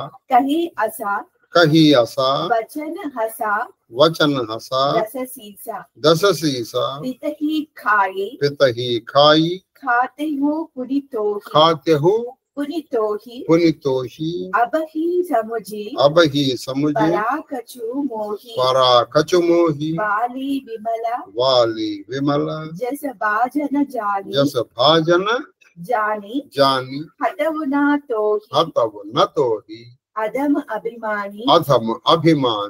कही असा वचन हसा दस सीसा पितही खाई खाते हो पुनितोही अब ही समुझी पराकचु मोही वाली विमला जस भाजन जानी हतव न तोही अधम अभिमानी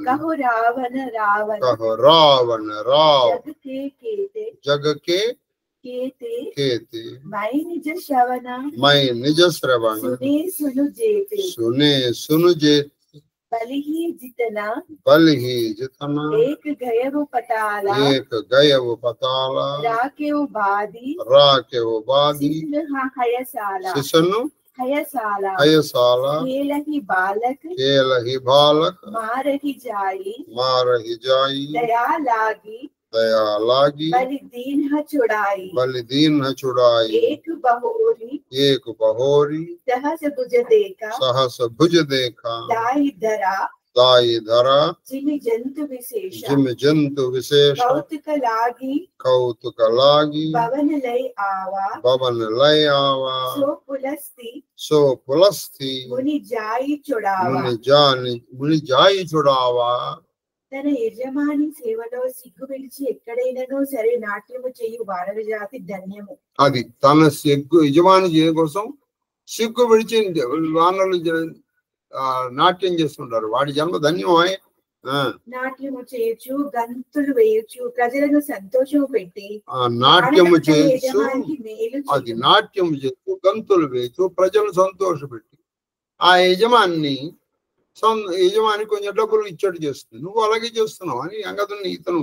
कहो रावण जग के केते मैं निज श्रवण सुने सुनु जेते बल ही जितना एक गयव पताला राके वो बादी सिसनु हयसाला खेलहि बालक मारहि जाई दया लागी बलिदीन चुड़ाई एक बहोरी सहस भुज देखा दाई धरा जिम जंतु विशेष कौतुक लागी पवन लय आवा सो पुलस्ती मुनि जाई चुड़ावा తన యజమాని సేవలో సిగ్గు విడిచి ఎక్కడైనానో సరే నాట్యము చేయు వానర జాతి ధన్యము. అది తన యజమాని కోసం సిగ్గు విడిచి వానరులు నాట్యం చేస్తుంటారు. వాడి జన్మ ధన్యమాయే. నాట్యము చేయొచ్చు, గంతులు వేయొచ్చు, ప్రజలను సంతోషం పెట్టి నాట్యము చేయొచ్చు, మేలు అది నాట్యము చేయొచ్చు, గంతులు వేయచ్చు, ప్రజలను సంతోషపెట్టి ఆ యజమాని కొంచెం డబ్బులు ఇచ్చేట్టు చేస్తుంది. నువ్వు అలాగే చేస్తున్నావు అని అంగదుని ఇతను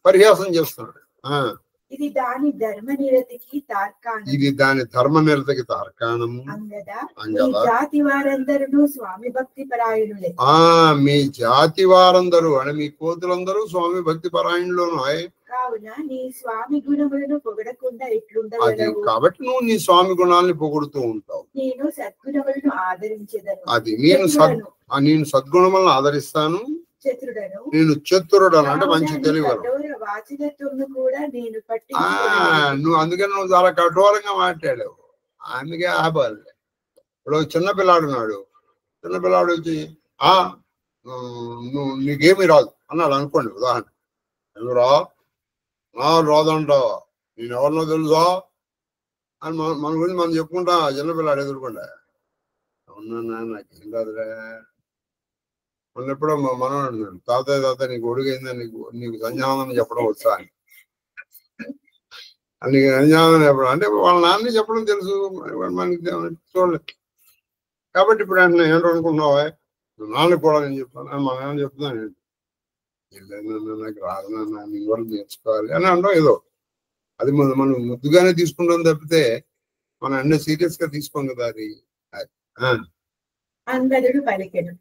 పరిహాసం చేస్తున్నాడు. ఇది దాని ధర్మనిరతికి తార్కాణం. ఇది దాని ధర్మనిరతికి తార్కాణము. జాతి వారందరూ స్వామి భక్తి పరాయణులే. మీ జాతి వారందరూ అంటే మీ కోతులందరూ స్వామి భక్తి పరాయణులోను. కావున నీ స్వామి గుణములను పొగడకుండా ఎట్లుండగలవు? కాబట్టి నువ్వు నీ స్వామి గుణాలని పొగుడుతూ ఉంటావు. నేను సద్గుణములను ఆదరించేదను. అది నేను సద్గుణములను ఆదరిస్తాను. చతురుడను, నేను చతురుడను అంటే మంచి తెలివి. నువ్వు అందుకని నువ్వు చాలా కఠోరంగా మాట్లాడావు. అందుకే ఆపాలి. ఇప్పుడు చిన్నపిల్లాడు ఉన్నాడు, చిన్నపిల్లాడు వచ్చి నువ్వు నీకేమీ రాదు అన్నాడు అనుకోండి. ఉదాహరణ, నువ్వు రాదంటావా, నేను ఎవరినో తెలుసా అని మన గురించి మనం చెప్పుకుంటా. చిన్నపిల్లాడు ఎదుర్కొంటా, అవునా నాకేం రాదురా. మొన్న ఎప్పుడో మనం అన్నాడు, తాత నీకు ఒడుగైందని నీకు సంధ్యావందనం చెప్పడం వచ్చా అని. నీకు సంధ్యావందనం చెప్పడం అంటే వాళ్ళ నాన్న చెప్పడం తెలుసు, మనకి చూడలేదు. కాబట్టి ఇప్పుడు అంటే ఏంటో అనుకుంటున్నావా, నాన్న కూడా నేను చెప్తాను, మా నాన్న చెప్తున్నాను, నాకు రాదు నాన్న, నీ వల్ల నేర్చుకోవాలి అని అంటాం. ఏదో అది మనం ముద్దుగానే తీసుకుంటాం తప్పితే మనం అన్నీ సీరియస్ గా తీసుకోం కదా. అది అంగదుడు పలికెను,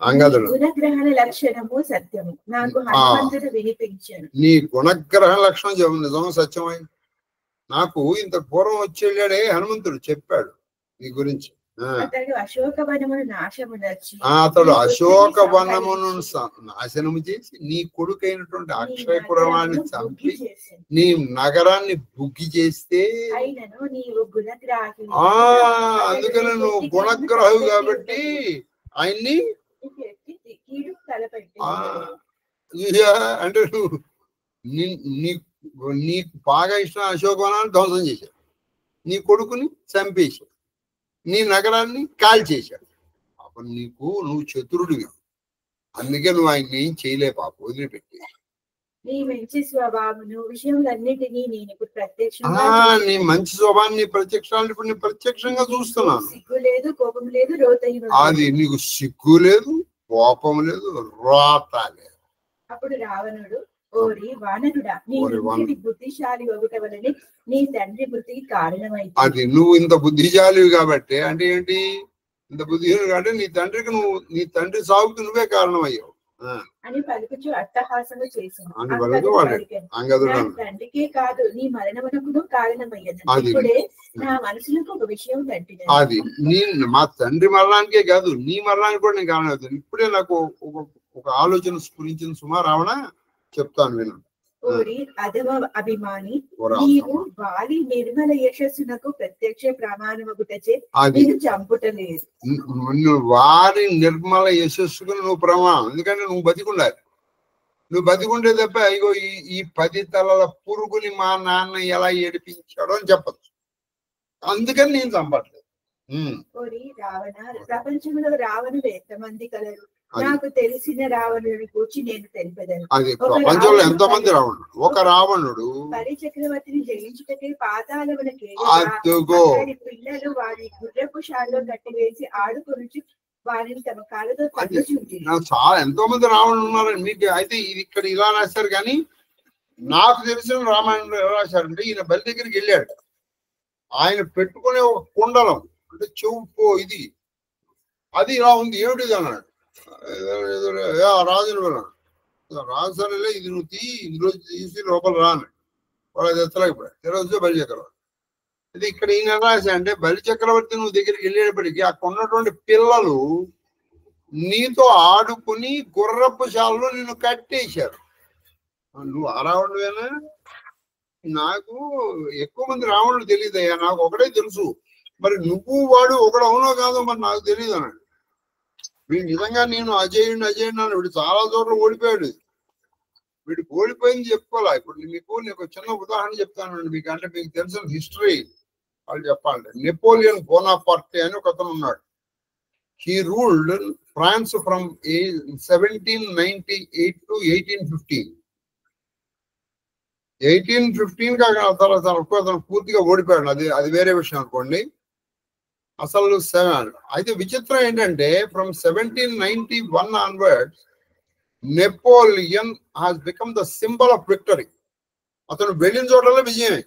గుణగ్రహణ లక్షణము సత్యము, నాకు హనుమంతుడు వినిపించాను. నీ గుణగ్రహణ లక్షణం నిజం సత్యమై నాకు ఇంత పూర్వం వచ్చి వెళ్ళాడే హనుమంతుడు చెప్పాడు నీ గురించి. అతడు అశోకవనమును నాశనము చేసి నీ కొడుకైనటువంటి అక్షయపురమాన్ని చంపి నీ నగరాన్ని బుగ్గి చేస్తే అందుకని నువ్వు గుణగ్రహు కాబట్టి ఆయన్ని అంటే నువ్వు నీకు బాగా ఇష్టం అశోకవనాన్ని ధ్వంసం చేశావు, నీ కొడుకుని చంపేశావు, నీ నగరాన్ని కాల్చేశాడు. అప్పుడు నువ్వు చతురుడివి, అందుకే నువ్వు ఆయన్ని ఏం చేయలే పాప, వదిలిపెట్టి. నీ మంచి స్వభావము విషయాలన్నిటినీ నేను ఇప్పుడు నీ మంచి స్వభావాన్ని ప్రత్యక్షాన్ని ఇప్పుడు నేను ప్రత్యక్షంగా చూస్తున్నాను. సిగ్గు లేదు, కోపం లేదు, రోత. అది నీకు సిగ్గు లేదు, కోపం లేదు, రోత లేదు. అప్పుడు రావణుడు, ఓరి వానరుడా, నీ బుద్ధిశాలి ఒకటవలని నీ తండ్రి బుద్ధికి కారణమైంది. అది నువ్వు ఇంత బుద్ధిశాలివి కాబట్టి అంటే ఏంటి, ఇంత బుద్ధిహీనుడు కాబట్టి నీ తండ్రి సాగుకు నువ్వే కారణమయ్యావు అని పలుకుచు అట్టహాసము చేశాను. తండ్రికే కాదు నీ మరణమునకును కారణమయ్యదు. ఇప్పుడే నా మనసులకు ఒక విషయం తట్టినది. అది మా తండ్రి మరణానికే కాదు నీ మరణానికి కూడా నేను కారణం అవుతాను. ఇప్పుడే నాకు ఒక ఆలోచన స్ఫురించిన సుమా రావణ, చెప్తాను విను. ఓరి అధమ అభిమాని, నీవు వాలి నిర్మల యశస్సునకు ప్రత్యక్ష ప్రమాణమగుటచే నేను చంపుటలేదు. వారి నిర్మల యశస్సుకు నువ్వు ప్రమాణం, ఎందుకంటే నువ్వు బతికుండాలి. నువ్వు బతికుంటే తప్ప ఇగో ఈ 10 తలల పురుగుని మా నాన్న ఎలా ఏడిపించాడో అని చెప్పచ్చు. అందుకని నేను చంపట్లేదు. ఓరి రావణ, ప్రపంచంలో రావణులు ఎంతమంది కలరు? నాకు తెలిసిన రావణుడిని కూర్చి నేను తెలిపేదాను. అది ప్రపంచంలో ఎంతో మంది రావణుడు. ఒక రావణుడు పరి చక్రవర్తిని జయించుటకే పాతాళమునకి పిల్లలు వారి గుర్రపు షాల్లో కట్టివేసి ఆడుకొని వారిని తమ కాళ్ళతో తగ్గుచుంటారు. చాలా ఎంతో మంది రావణులు ఉన్నారని మీకు అయితే ఇది ఇక్కడ ఇలా రాశారు. కానీ నాకు తెలిసిన రామాయణంలో ఎలా రాశారంటే, ఈయన బలి దగ్గరికి వెళ్ళాడు, ఆయన పెట్టుకునే ఒక కుండలం అంటే చెవు ఇది అది ఇలా ఉంది, ఏమిటిది అన్నాడు. రాజును వెళ్ళాడు, రాజు సరేలే ఇది నువ్వు ఇందులో తీసి లోపల రాను, వాడు అది ఎత్తలేకపోయాడు. తెరవస్తే బలి చక్రవర్తి. ఇది ఇక్కడ ఈయన రాశా అంటే బలి చక్రవర్తి నువ్వు దగ్గరికి వెళ్ళేటప్పటికి అక్కడ ఉన్నటువంటి పిల్లలు నీతో ఆడుకుని గుర్రపు శాలలో నిన్ను కట్టేశారు. నువ్వు ఆ రావణువేనా? నాకు ఎక్కువ మంది రావణులు తెలియదయ్యా, నాకు ఒకటే తెలుసు. మరి నువ్వు వాడు ఒకడు అవునో కాదో మరి నాకు తెలియదు అన్నాడు. వీడు నిజంగా నేను అజయుడిని అన్నాడు. వీడు చాలా చోట్ల ఓడిపోయాడు. వీడికి ఓడిపోయింది చెప్పుకోవాలా. ఇప్పుడు నీకు చిన్న ఉదాహరణ చెప్తానండి మీకు, అంటే మీకు తెలిసిన హిస్టరీ వాళ్ళు చెప్పాలంటే. నెపోలియన్ బోనాపార్టే అని ఒక అతను ఉన్నాడు. He ruled France from 1798 to 1815. 1815 అతను పూర్తిగా ఓడిపోయాడు. అది వేరే విషయం అనుకోండి. అసలు అయితే విచిత్రం ఏంటంటే from 1791 onwards Napoleon has become the symbol of victory. అతను వెళ్ళిన చోటలో విజయమే.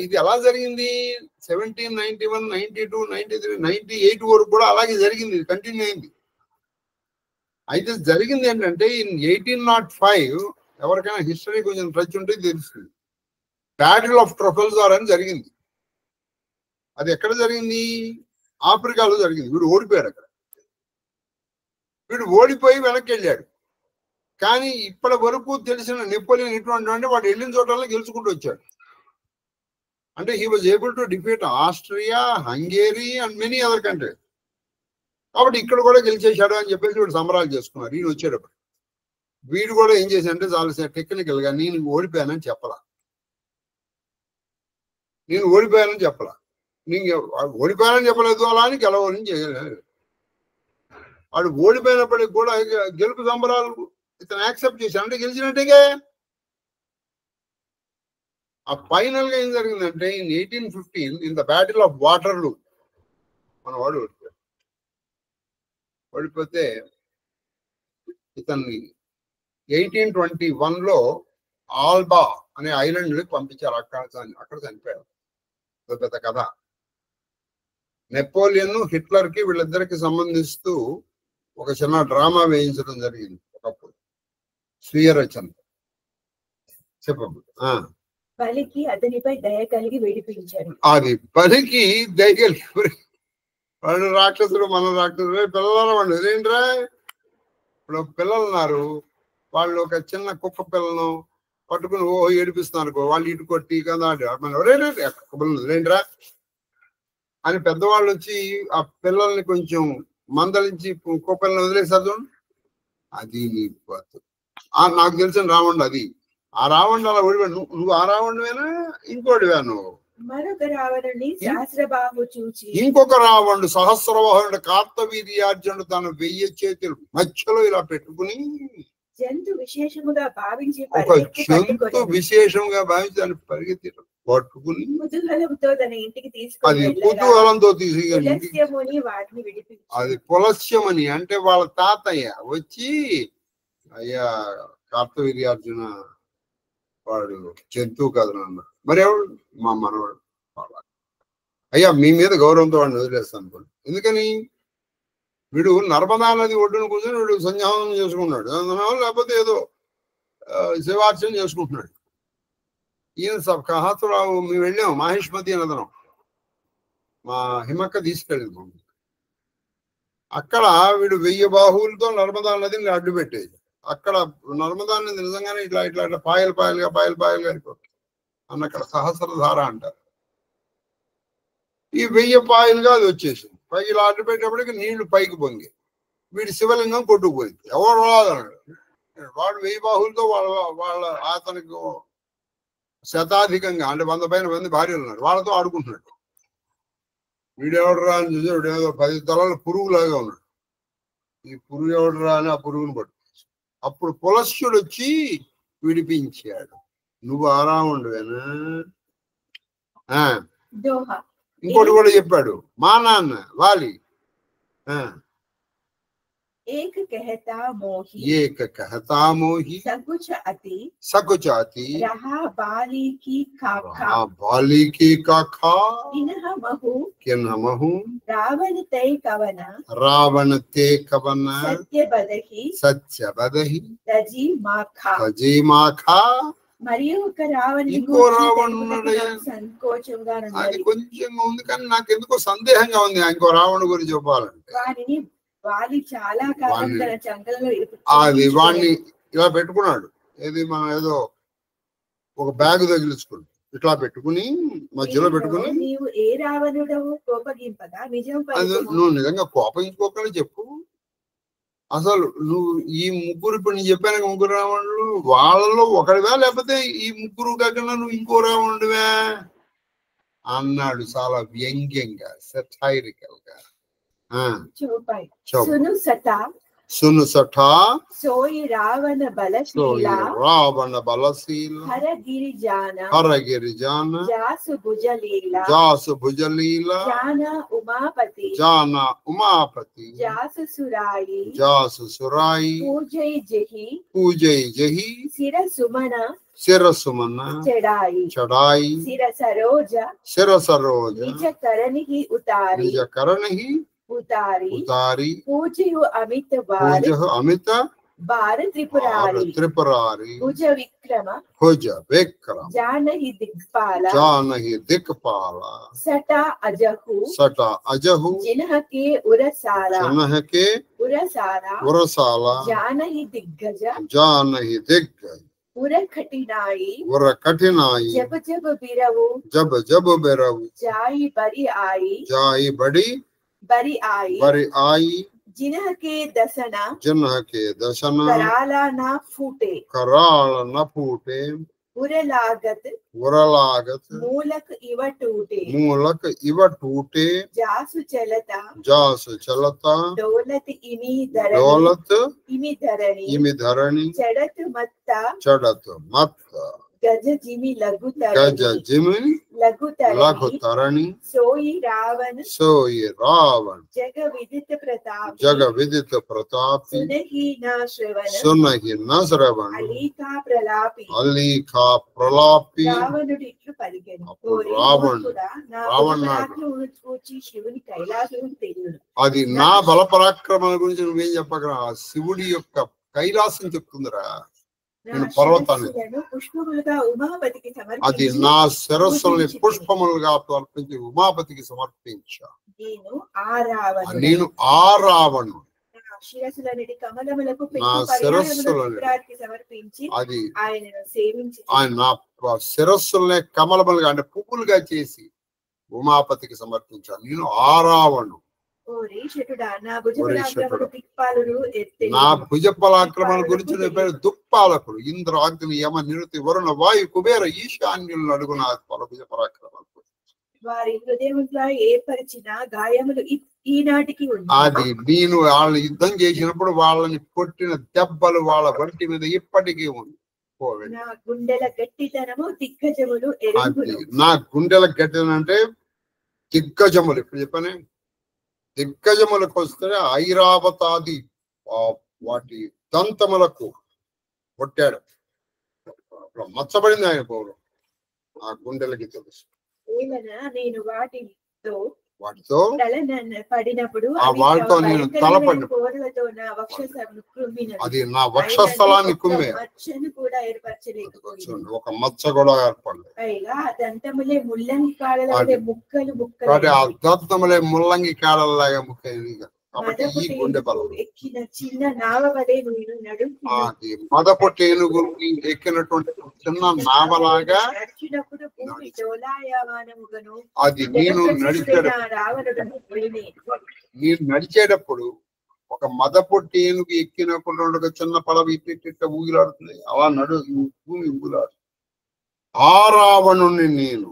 ఇది ఎలా జరిగింది? 1791, 92, 93, 98 వరకు కూడా అలాగే జరిగింది. కంటిన్యూ అయింది. అయితే జరిగింది ఏంటంటే ఇన్ 1805 ఎవరికైనా హిస్టరీ కొంచెం టచ్ ఉంటే తెలుస్తుంది. బ్యాటిల్ ఆఫ్ ట్రఫల్జార్ అని జరిగింది. అది ఎక్కడ జరిగింది? ఆఫ్రికాలో జరిగింది. వీడు ఓడిపోయాడు అక్కడ. వీడు ఓడిపోయి వెనక్కి వెళ్ళాడు. కానీ ఇప్పటి వరకు తెలిసిన నెపోలియన్ ఎటువంటి అంటే వాడు వెళ్ళిన చోటల్లో గెలుచుకుంటూ వచ్చాడు. అంటే he was able to defeat Austria, Hungary and many other countries. కాబట్టి ఇక్కడ కూడా గెలిచేశాడు అని చెప్పేసి వీడు సంబరాలు చేసుకున్నారు. ఈయన వచ్చేటప్పుడు వీడు కూడా ఏం చేశాడంటే చాలా టెక్నికల్ గా నేను ఓడిపోయానని చెప్పలా. నేను ఓడిపోయానని చెప్పలేదు, అలా అని గెలవాలని చేయలేదు. వాడు ఓడిపోయినప్పటికి కూడా గెలుపు సంబరాలు ఇతను యాక్సెప్ట్ చేశాడు. అంటే గెలిచినట్టుగా. ఆ ఫైనల్ గా ఏం జరిగిందంటే in 1815 in the battle of వాటర్లూ మన వాడు ఓడిపోతే ఇతన్ని 1821లో ఆల్బా అనే ఐలాండ్ ని పంపించారు. అక్కడ చనిపోయారు. పెద్ద కథ. నెపోలియన్ హిట్లర్ కి వీళ్ళిద్దరికి సంబంధిస్తూ ఒక చిన్న డ్రామా వేయించడం జరిగింది ఒకప్పుడు. స్వీయ రచన చెప్పు. బలికి అతనిపై దయ కలిగి విడిపించాడు. అది బలికి దయ కలిగి వాడు రాక్షసుడు, మన రాక్షసుడు. పిల్లలు వాడు ఏంట్రా, ఇప్పుడు పిల్లలు ఉన్నారు, వాళ్ళు ఒక చిన్న కుక్క పిల్లను పట్టుకుని ఏడిపిస్తున్నారు. వాళ్ళు ఇటు కొట్టి కదా ఏంట్రా అని పెద్దవాళ్ళు వచ్చి ఆ పిల్లల్ని కొంచెం మందలించి కుక్కల్ని వదిలేసారు. అది నాకు తెలిసిన రావణుడు. అది ఆ రావణుడు అలా ఓడిపోయాడు. నువ్వు ఆ రావణువేనా ఇంకోటివా నువ్వు? మరొక రావణుని సహస్రబాహు చూచి ఇంకొక రావణుడు సహస్రబాహుడు కార్తవీర్యార్జునుడు తన 1000 చేతులు మధ్యలో ఇలా పెట్టుకుని జంతు విశేషముగా భావించి దాన్ని పరిగెత్తి పట్టుకుని కుతూహలంతో తన ఇంటికి అది కుతూహలంతో వాటిని విడిపించి అది పులస్యమని అంటే వాళ్ళ తాతయ్య వచ్చి అయ్యా కార్తవీర్యార్జున వాడు జంతువు కదా అన్నాడు. మరి ఎవడు? మా మనవాడు. అయ్యా మీ మీద గౌరవంతో వాడిని వదిలేస్తాను అనుకోండి. ఎందుకని? వీడు నర్మదా నది ఒడ్డున కూర్చొని వీడు సంధ్యావనం చేసుకున్నాడు, లేకపోతే ఏదో శివార్చన చేసుకుంటున్నాడు. ఈయన కహాతురావు మేము వెళ్ళాము మాహిష్మతి నదనం, మా హిమక్క తీసుకెళ్ళింది. అక్కడ వీడు 1000 బాహువులతో నర్మదా నదిని అడ్డు పెట్టేది. అక్కడ నర్మదా నది నిజంగానే ఇట్లా ఇట్లా ఇట్లా పాయలుగా అయిపోతుంది అన్న అక్కడ సహస్రధార అంటారు. ఈ 1000 పాయలుగా అది వచ్చేసింది. పైకి ఇలా అడ్డు పెట్టేప్పటికి నీళ్లు పైకి పొంగి వీడి శివలింగం కొట్టుకుపోయింది. ఎవరు రాదన్నాడు. వాడు 1000 బాహువులతో వాళ్ళ అతనికి శతాధికంగా అంటే 100 పైన మంది భార్యలు ఉన్నారు, వాళ్ళతో ఆడుకుంటున్నాడు. వీడెవడరా అని చూసి ఏదో 10 తలాల పురుగులాగా ఉన్నాడు. ఈ పురుగు ఎవడరా అని ఆ పురుగును పట్టు. అప్పుడు పులస్యుడు వచ్చి విడిపించాడు. నువ్వు ఆరాముండువేనా? ఇంకోటి కూడా చెప్పాడు, మా నాన్న వాలి एक कहता मोही सकुच अति रहा बाली की काखा किन्ह महु रावण ते कवन सत्य बदही तजी माखा మరియు ఒక రావణుని ఇంకో రావణుడు సంకోచంగా అది కొంచెం ఉంది, కానీ నాకు ఎందుకో సందేహంగా ఉంది ఇంకో రావణుడు గురించి చెప్పాలంటే. వాడిని వాలి చాలా కాలం తన చంకలలో అది వాడిని ఇలా పెట్టుకున్నాడు. ఏది మనం ఏదో ఒక బ్యాగ్ తగిలించుకుని ఇట్లా పెట్టుకుని మధ్యలో పెట్టుకుని నీవు ఏ రావణుడవు కోపగింపదా నిజం నువ్వు నిజంగా కోపగించుకోకని చెప్పు. అసలు నువ్వు ఈ ముగ్గురు ఇప్పుడు నేను చెప్పాను 3 రావణులు, వాళ్ళలో ఒకడివా లేకపోతే ఈ ముగ్గురు కాకుండా నువ్వు ఇంకో రావణుడివా అన్నాడు చాలా వ్యంగ్యంగా, సెటైరికల్ గా. చౌపాయి చౌపాయి. సును సటా సును సఠా సోయి రావణ బలశీల రావణ బలశీల హర గిరిజాన హర గిరిజాన జాసు భుజలీల జాసు భుజలీల జాన ఉమాపతి జాన ఉమాపతి జాసు సురాయి జాసు సురాయి పూజై జహి పూజై జహి శిర సుమన శిరసుమన చెడాయి చడాయి శిర సరోజ శిర సరోజ నిజ కరణి ఉతారి నిజ కరణి ఉతారి ఉతారి పూజయు అమిత పూజ అమిత బార త్రిపురారి త్రిపురారి భుజ విక్రమ భుజ విక్రమ జానహి దిక్పాల జానహి దిక్పాల సట అజహు సట అజహు జినహకే ఉరసాల జనహకే ఉరసాల ఉరసాల జానహి దిగ్గజ జానహి దిగ్గజ ఉర కఠినాయి ఉర కఠినాయి జబ జబ బిరవు జబ జబ బెరవు జాయి బరి ఆయి జాయి బడి బరి ఆయి బరి ఆయి जिनके दसन जिन्ह के दशन कराला ना फूटे कराल न फूटे उरलागत उरलागत मूलक इव टूटे मूलक इव टूटे जासु चलता दौलत इमी धरणी चढ़त मत गज जिमी लघु तरणी सोई रावण जग विदित प्रताप सुनहि न श्रवण अली का प्रलापी రావణుడిట్లు పలికెను శివుని కైలాసం తెలియదు. అది నా బల పరాక్రమాల గురించి నువ్వేం చెప్పగల శివుడి యొక్క కైలాసం చెప్తుందిరా. నేను పర్వతాన్ని పుష్పములుగా ఉమాపతికి అది నా శిరస్సుల్ని పుష్పములుగా సమర్పించి ఉమాపతికి సమర్పించా. నేను ఆ రావణుడు శిరస్సులన్నిటి కమలములకు సమర్పించి అది ఆయనను సేవించి ఆయన నా శిరస్సులనే కమలములుగా అంటే పువ్వులుగా చేసి ఉమాపతికి సమర్పించాను. నేను ఆ రావణుడు. నా భుజ పరాక్రమాల గురించి దుప్పాలకుడు ఇంద్ర అగ్ని యమ నిరుతి వరుణ వాయు కుబేర ఈశాన్యులను అడుగున భుజ పరాక్రమాలు వారి హృదయంలో ఏర్పరిచిన గాయములు ఈనాటికి అది నేను వాళ్ళు యుద్ధం చేసినప్పుడు వాళ్ళని కొట్టిన దెబ్బలు వాళ్ళ వంటి మీద ఇప్పటికీ ఉంది. నా గుండెల గట్టితనము దిగ్గజములు నా గుండెల గట్టితనం అంటే దిగ్గజములు. ఇప్పుడు చెప్పనే దిగ్గజములకు వస్తే ఐరావతాది వాటి దంతములకు కొట్టాడు. మచ్చబడింది ఆయన పౌరం. ఆ గుండెలకి తెలుసు. నేను వాటితో పడినప్పుడు వాటితో నేను తలపడిన అది నా వక్షస్థలాన్ని కుమ్మే కూడా ఏర్పరచలేదు. ఒక మచ్చ కూడా ఏర్పడలేదు. పైగా దంతములే ముల్లంగి కాడలాగే ముక్కలు ఆ దంతములే ముల్లంగి కాడలాగా ముక్కలు. కాబట్టి ఈ గుండె బలం ఎక్కిన చిన్న నావ వలె మదపు టేనుగు ఎక్కినటువంటి చిన్న నావలాగా నడిచినప్పుడు భూమి డోలాయమానముగను అది నేను నడిచేటప్పుడు ఒక మదపు టేనుగు ఎక్కినప్పుడు చిన్న పడవ ఇట్ట ఊగిలాడుతుంది. అలా భూమి ఊగిలాడు. ఆ రావణుని నేను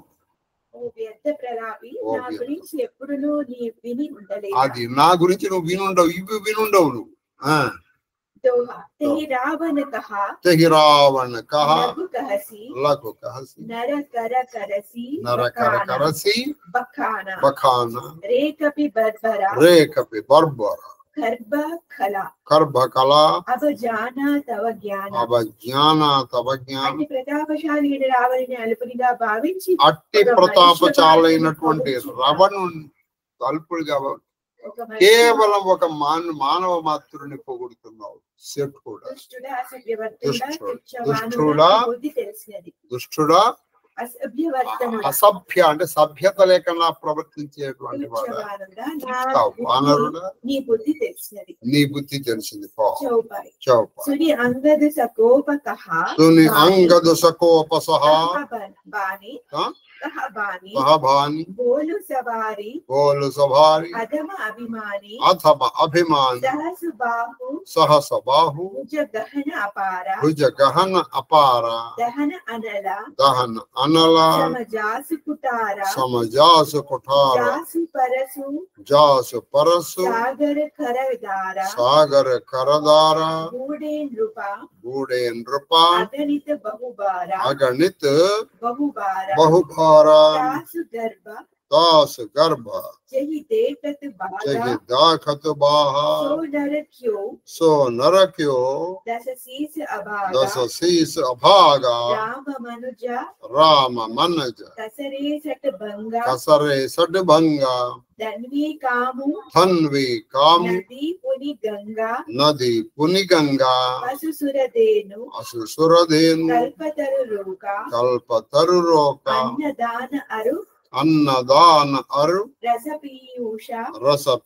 అది నా గురించి నువ్వు వినుండవు. ఇవి వినుండవు నువ్వు. రావణ కహ లఘు కహసి నర కర కరసి బఖాన రేకపి బర్బర కర్భకళ అభజాన తవ జ్ఞాన ప్రతాపశాలి రావణుని అల్పునిగా భావించి అట్టి ప్రతాపశాలైనటువంటి రావణుని అల్పుడిగా కేవలం ఒక మానవ మాత్రుని పొగుడుతున్నావు. దుష్టుడా అసభ్య అంటే సభ్యత లేకుండా ప్రవర్తించేటువంటి వానరుడా నీ బుద్ధి తెలిసింది. సుని అంగదు సకోప कहबानी बोलु सवारी अधम अभिमानी सहस बाहु भुज गहन अपारा दहन अनला समजासु कुठारा जासु परसु सागर करदारा बूढ़े नृपा अगणित बहुभारा दास गर्भ जहि दाखत बाहा सो नरक्यो दस शीस अभागा राम मनुज कसरे सट भंगा धन्वी कामु नदी पुनि गंगा असुसुरधेनु कल्पतरु रोका अन्नदान अरु रस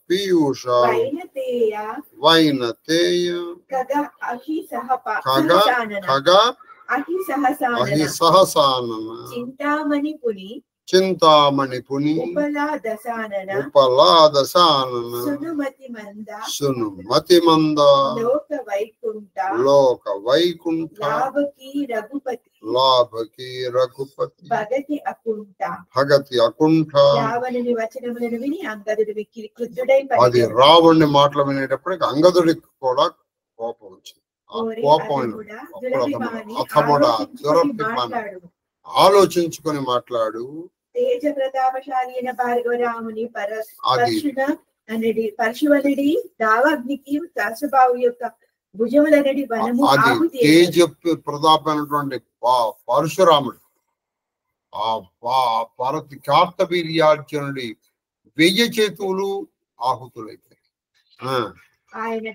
पीयूष वैनतेय खग अहि सहसानन चिंतामणि पुनि उपलादसानन सुनुमति मंद लोक वैकुंठ लाभ की रघुपति भगति अकुंठ అది రావణుని మాటలు వినేటప్పటికి అంగదుడికి కూడా కోపం వచ్చింది. ఆ కోపం ఆలోచించుకొని మాట్లాడు. తేజ ప్రతాపశాలి అయిన భార్గవరాముని పరశువనుడి దావాగ్నికి సహస్రబాహు యొక్క భుజములనడి వనము ఆహుతి. తేజ ప్రతాపమైనటువంటి పరశురాముడు ఆ భారతి కార్తవీర్యార్జునుడి 1000 చేతులు ఆహుతులైపోయాయి. ఆయన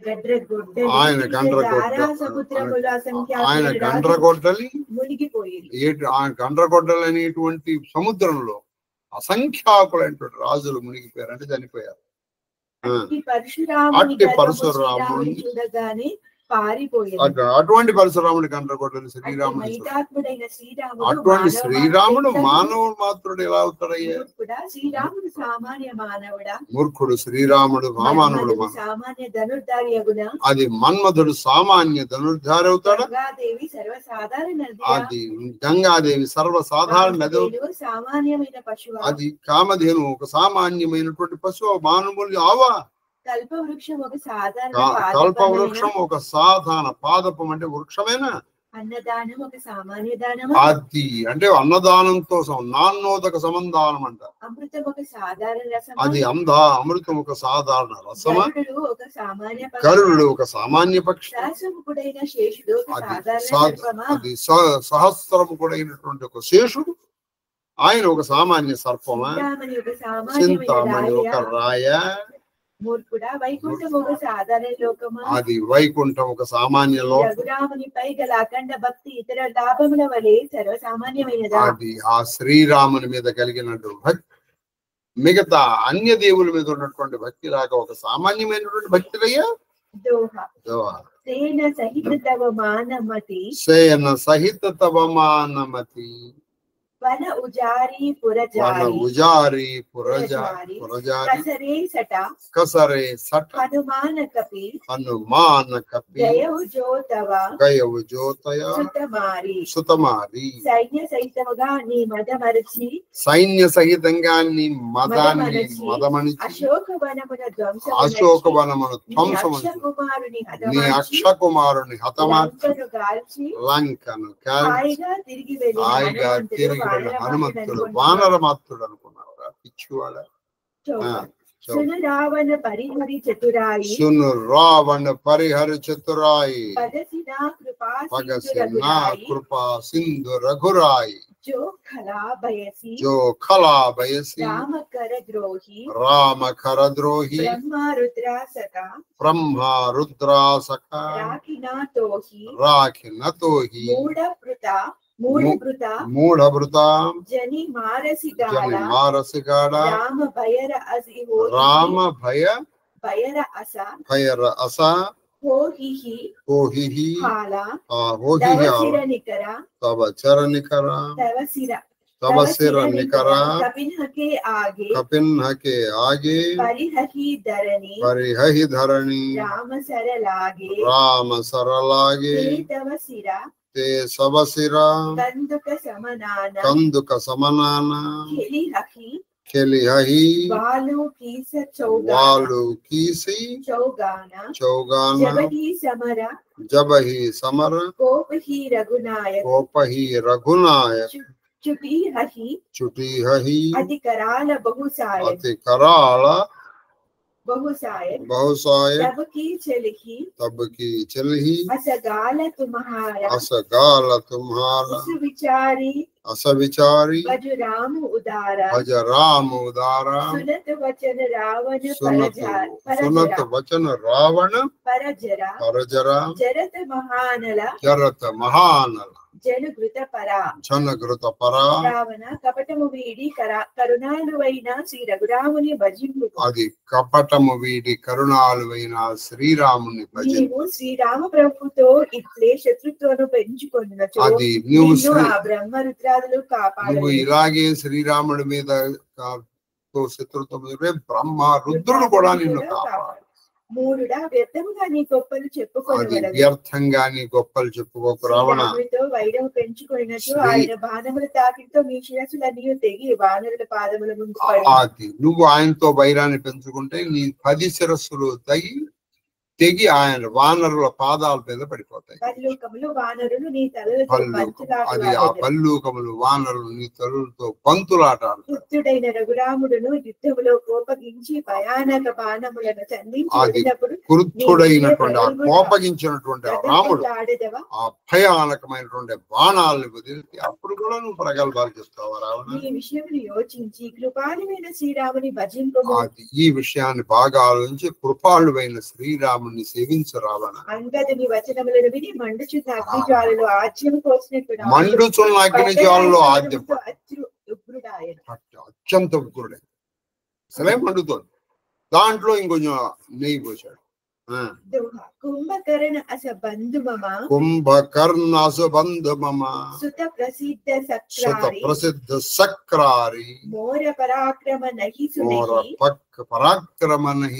గండ్రగొడ్డలి గండ్రగొడ్డలి అనేటువంటి సముద్రంలో అసంఖ్యాకులైనటువంటి రాజులు మునిగిపోయారు, అంటే చనిపోయారు. అట్టి పరశురాముని చూడగానే అటువంటి పరశురాముడి గండ్రగొడ్డలి శ్రీరాముడు. అటువంటి శ్రీరాముడు మానవుడు మాత్రుడు ఎలా అవుతాడయ్యా? శ్రీరాముడు సామాన్య మానవుడా? మూర్ఖుడు శ్రీరాముడు మానవుడు. సామాన్య ధనుర్ధారి అగునా? అది మన్మధుడు సామాన్య ధనుర్ధారి అవుతాడా? సర్వసాధారణ అది గంగాదేవి సర్వసాధారణ నది. సామాన్యమైన పశువు. అది కామధేను ఒక సామాన్యమైనటువంటి పశువు. మానవులు ఆవా. కల్పవృక్షం ఒక సాధారణ పాదపం అంటే వృక్షమేనా? అన్నదానం ఒక సామాన్య దానం. అది అంటే అన్నదానంతో నాన్నోదక సమందానం అంట. అమృతం ఒక సాధారణ రసం. అది అమృతం ఒక సాధారణ రసమా? ఒక సామాన్య గరుడు ఒక సామాన్య పక్షి. సహస్రముఖుడైన శేషుడు ఒక సాధారణ సర్పమా? అది సహస్రముఖుడైనటువంటి ఒక శేషుడు ఆయన ఒక సామాన్య సర్పమా? చింతామణి ఒక రాయ. మూర్ఖుడా? వైకుంఠం ఒక సాధారణ లోకమా? అది వైకుంఠం ఒక సామాన్య లోకం. రఘురామునిపై గల అఖండ భక్తి ఇతర లాభముల వలె సర్వసామాన్యమైనదా? అది ఆ శ్రీరాముని మీద కలిగినట్టు భక్తి మిగతా అన్య దేవుల మీద ఉన్నటువంటి భక్తి లాగా ఒక సామాన్యమైనటువంటి భక్తిరయ్యా. సేన సహిత తవ మానమతి వన ఉజారి పురజారి కసరే సట హనుమాన కపి గయవు జోతయ సుతమారి. సైన్య సహితంగా నీ మదాన్ని మదమణిచి అశోకవనమును ధ్వంసము నీ అక్షకుమారుని హతమార్చి లంకను హాయిగా తిరిగి హనుమంతుడు వానర మాత్రుడు అనుకున్నారా? పిచ్చివాడ. సును రావణ పరిహరి చతురాయి పగసిన కృపా సింధు రఘురాయి. जो खला बयसी राम कर द्रोही ब्रह्मा रुद्रासका राखी न तो ही मूढ़भृता जनि मारसिगाड़ा राम भयर असा तव चरनिकरा तब सिर निकरा कपिन्ह के आगे परिहहि धरणी राम सर लागे ते सब सिरा कंदुक समनाना खेलिहहि वालु कीसी चौगाना जब ही समर कोप ही रघुनायक चुटी हही अतिकराल बहुसायक तब की चलही असगाल तुम्हारा अस विचारी भज राम उदारा सुनत वचन रावण परजरा जरत महानला जनघृत परा రావణ కపటము వీడి కరుణాలువైన శ్రీ రఘురాముని భజింపు అది కపటము వీడి కరుణాలువైన శ్రీరాముని భజింపు శ్రీరామ ప్రభుతో ఇట్లే శత్రుత్వను పెంచుకొనుచు అది నువ్వు ఆ బ్రహ్మ రుద్రాదులు కాపాడు నువ్వు ఇలాగే శ్రీరాముడి మీద శత్రుత్వం బ్రహ్మ రుద్రుడు కూడా నిన్ను కాపాడు మూడుడా వ్యర్థంగా నీ గొప్పలు చెప్పుకోకు రావణ వైరం పెంచుకున్నట్టు ఆయన బాణముల తాకిడితో మీ శిరస్సులన్నీ తెగి వానరుల పాదముల ముందు అది నువ్వు ఆయనతో వైరాన్ని పెంచుకుంటే నీ 10 శిరస్సులు తెగి ఆయన వానరుల పాదాల మీద పడిపోతాయి అది ఆ పల్లూకములు వానరులు నీ తలలతో పంతులాటాడుతాయి రఘురాముడును యుద్ధములో కోపగించి భయానక బాణములను సంధించినప్పుడు క్రుద్ధుడైనటువంటి ఆ కోపగించినటువంటి రాముడు ఆ భయానకమైనటువంటి బాణాలను వదిలితే అప్పుడు కూడా నువ్వు ప్రగల్భాలు చెప్తావా రావణ ఈ విషయాన్ని యోచించి కృపాళువైన శ్రీరాముని భజింపు అది ఈ విషయాన్ని బాగా ఆలోచించి కృపాళువైన శ్రీరాముని సేవించు రావణ అంగదుని వచనములను విని మండుచున్న అగ్నిజ్వాలలో ఆజ్యం పోసినట్టు మండుచున్న అగ్నిజ్వాలలో ఆజ్యం అత్యంత ఉగ్రుడే అసలే మండుతోంది దాంట్లో ఇంకొంచెం నెయ్యి పోసాడు కుంభకర్ణ అస బంధు మమ సుత ప్రసిద్ధ సక్రారి మోర పరాక్రమ నహి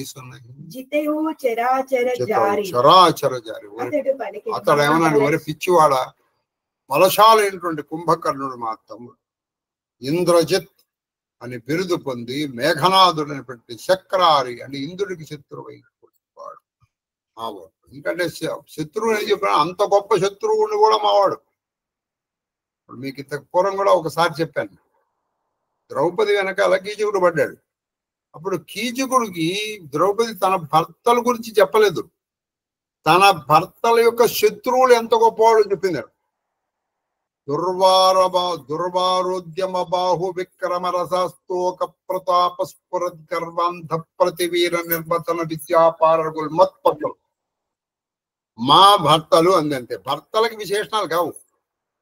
సునహి జితయో చరాచర జారి అతడు ఏమన్నాడు మరి పిచ్చివాడ బలశాలైనటువంటి కుంభకర్ణుడు మా తమ్ముడు ఇంద్రజిత్ అని బిరుదు పొంది మేఘనాథుడు అనేటువంటి చక్రారి అని ఇంద్రుడికి శత్రువైన వాడు మావాడు ఎందుకంటే శత్రువు అని చెప్పిన అంత గొప్ప శత్రువుని కూడా మావాడు మీకు ఇంత పూర్వం కూడా ఒకసారి చెప్పాను ద్రౌపది వెనకాల కీచకుడు పడ్డాడు అప్పుడు కీచకుడికి ద్రౌపది తన భర్తల గురించి చెప్పలేదు తన భర్తల యొక్క శత్రువులు ఎంత గొప్పవాడు చెప్పింది దుర్వారోద్యమ బాహు విక్రమ రసస్తోక ప్రతాప స్ఫురద్ గర్వాంధ ప్రతివీర నిర్వచన విద్యాపారగులు మత్పత్తులు మా భర్తలు అందంతే భర్తలకి విశేషణాలు కావు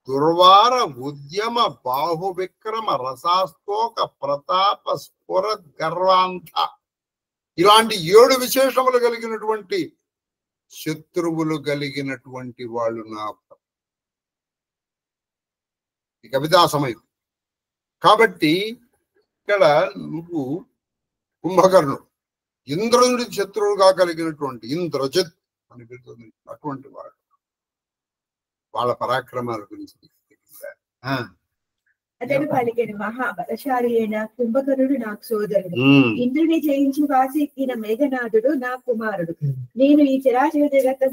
దుర్వార ఉద్యమ బాహు విక్రమ రసాస్తోక ప్రతాప స్ఫురద్ గర్వాంధ ఇలాంటి 7 విశేషములు కలిగినటువంటి శత్రువులు కలిగినటువంటి వాళ్ళు నా కవితా సమయం కాబట్టి ఇక్కడ నువ్వు కుంభకర్ణుడు ఇంద్రుడికి శత్రువుగా కలిగినటువంటి ఇంద్రజిత్ అని పెడుతుంది అటువంటి వాడు వాళ్ళ పరాక్రమాల గురించి అతడు పలికెను మహాబలశాలి అయిన కుంభకర్ణుడు నాకు సోదరుడు ఇంద్రుని జయించి వాసి ఎక్కిన మేఘనాథుడు నా కుమారుడు నేను ఈ చరాచర జగత్తు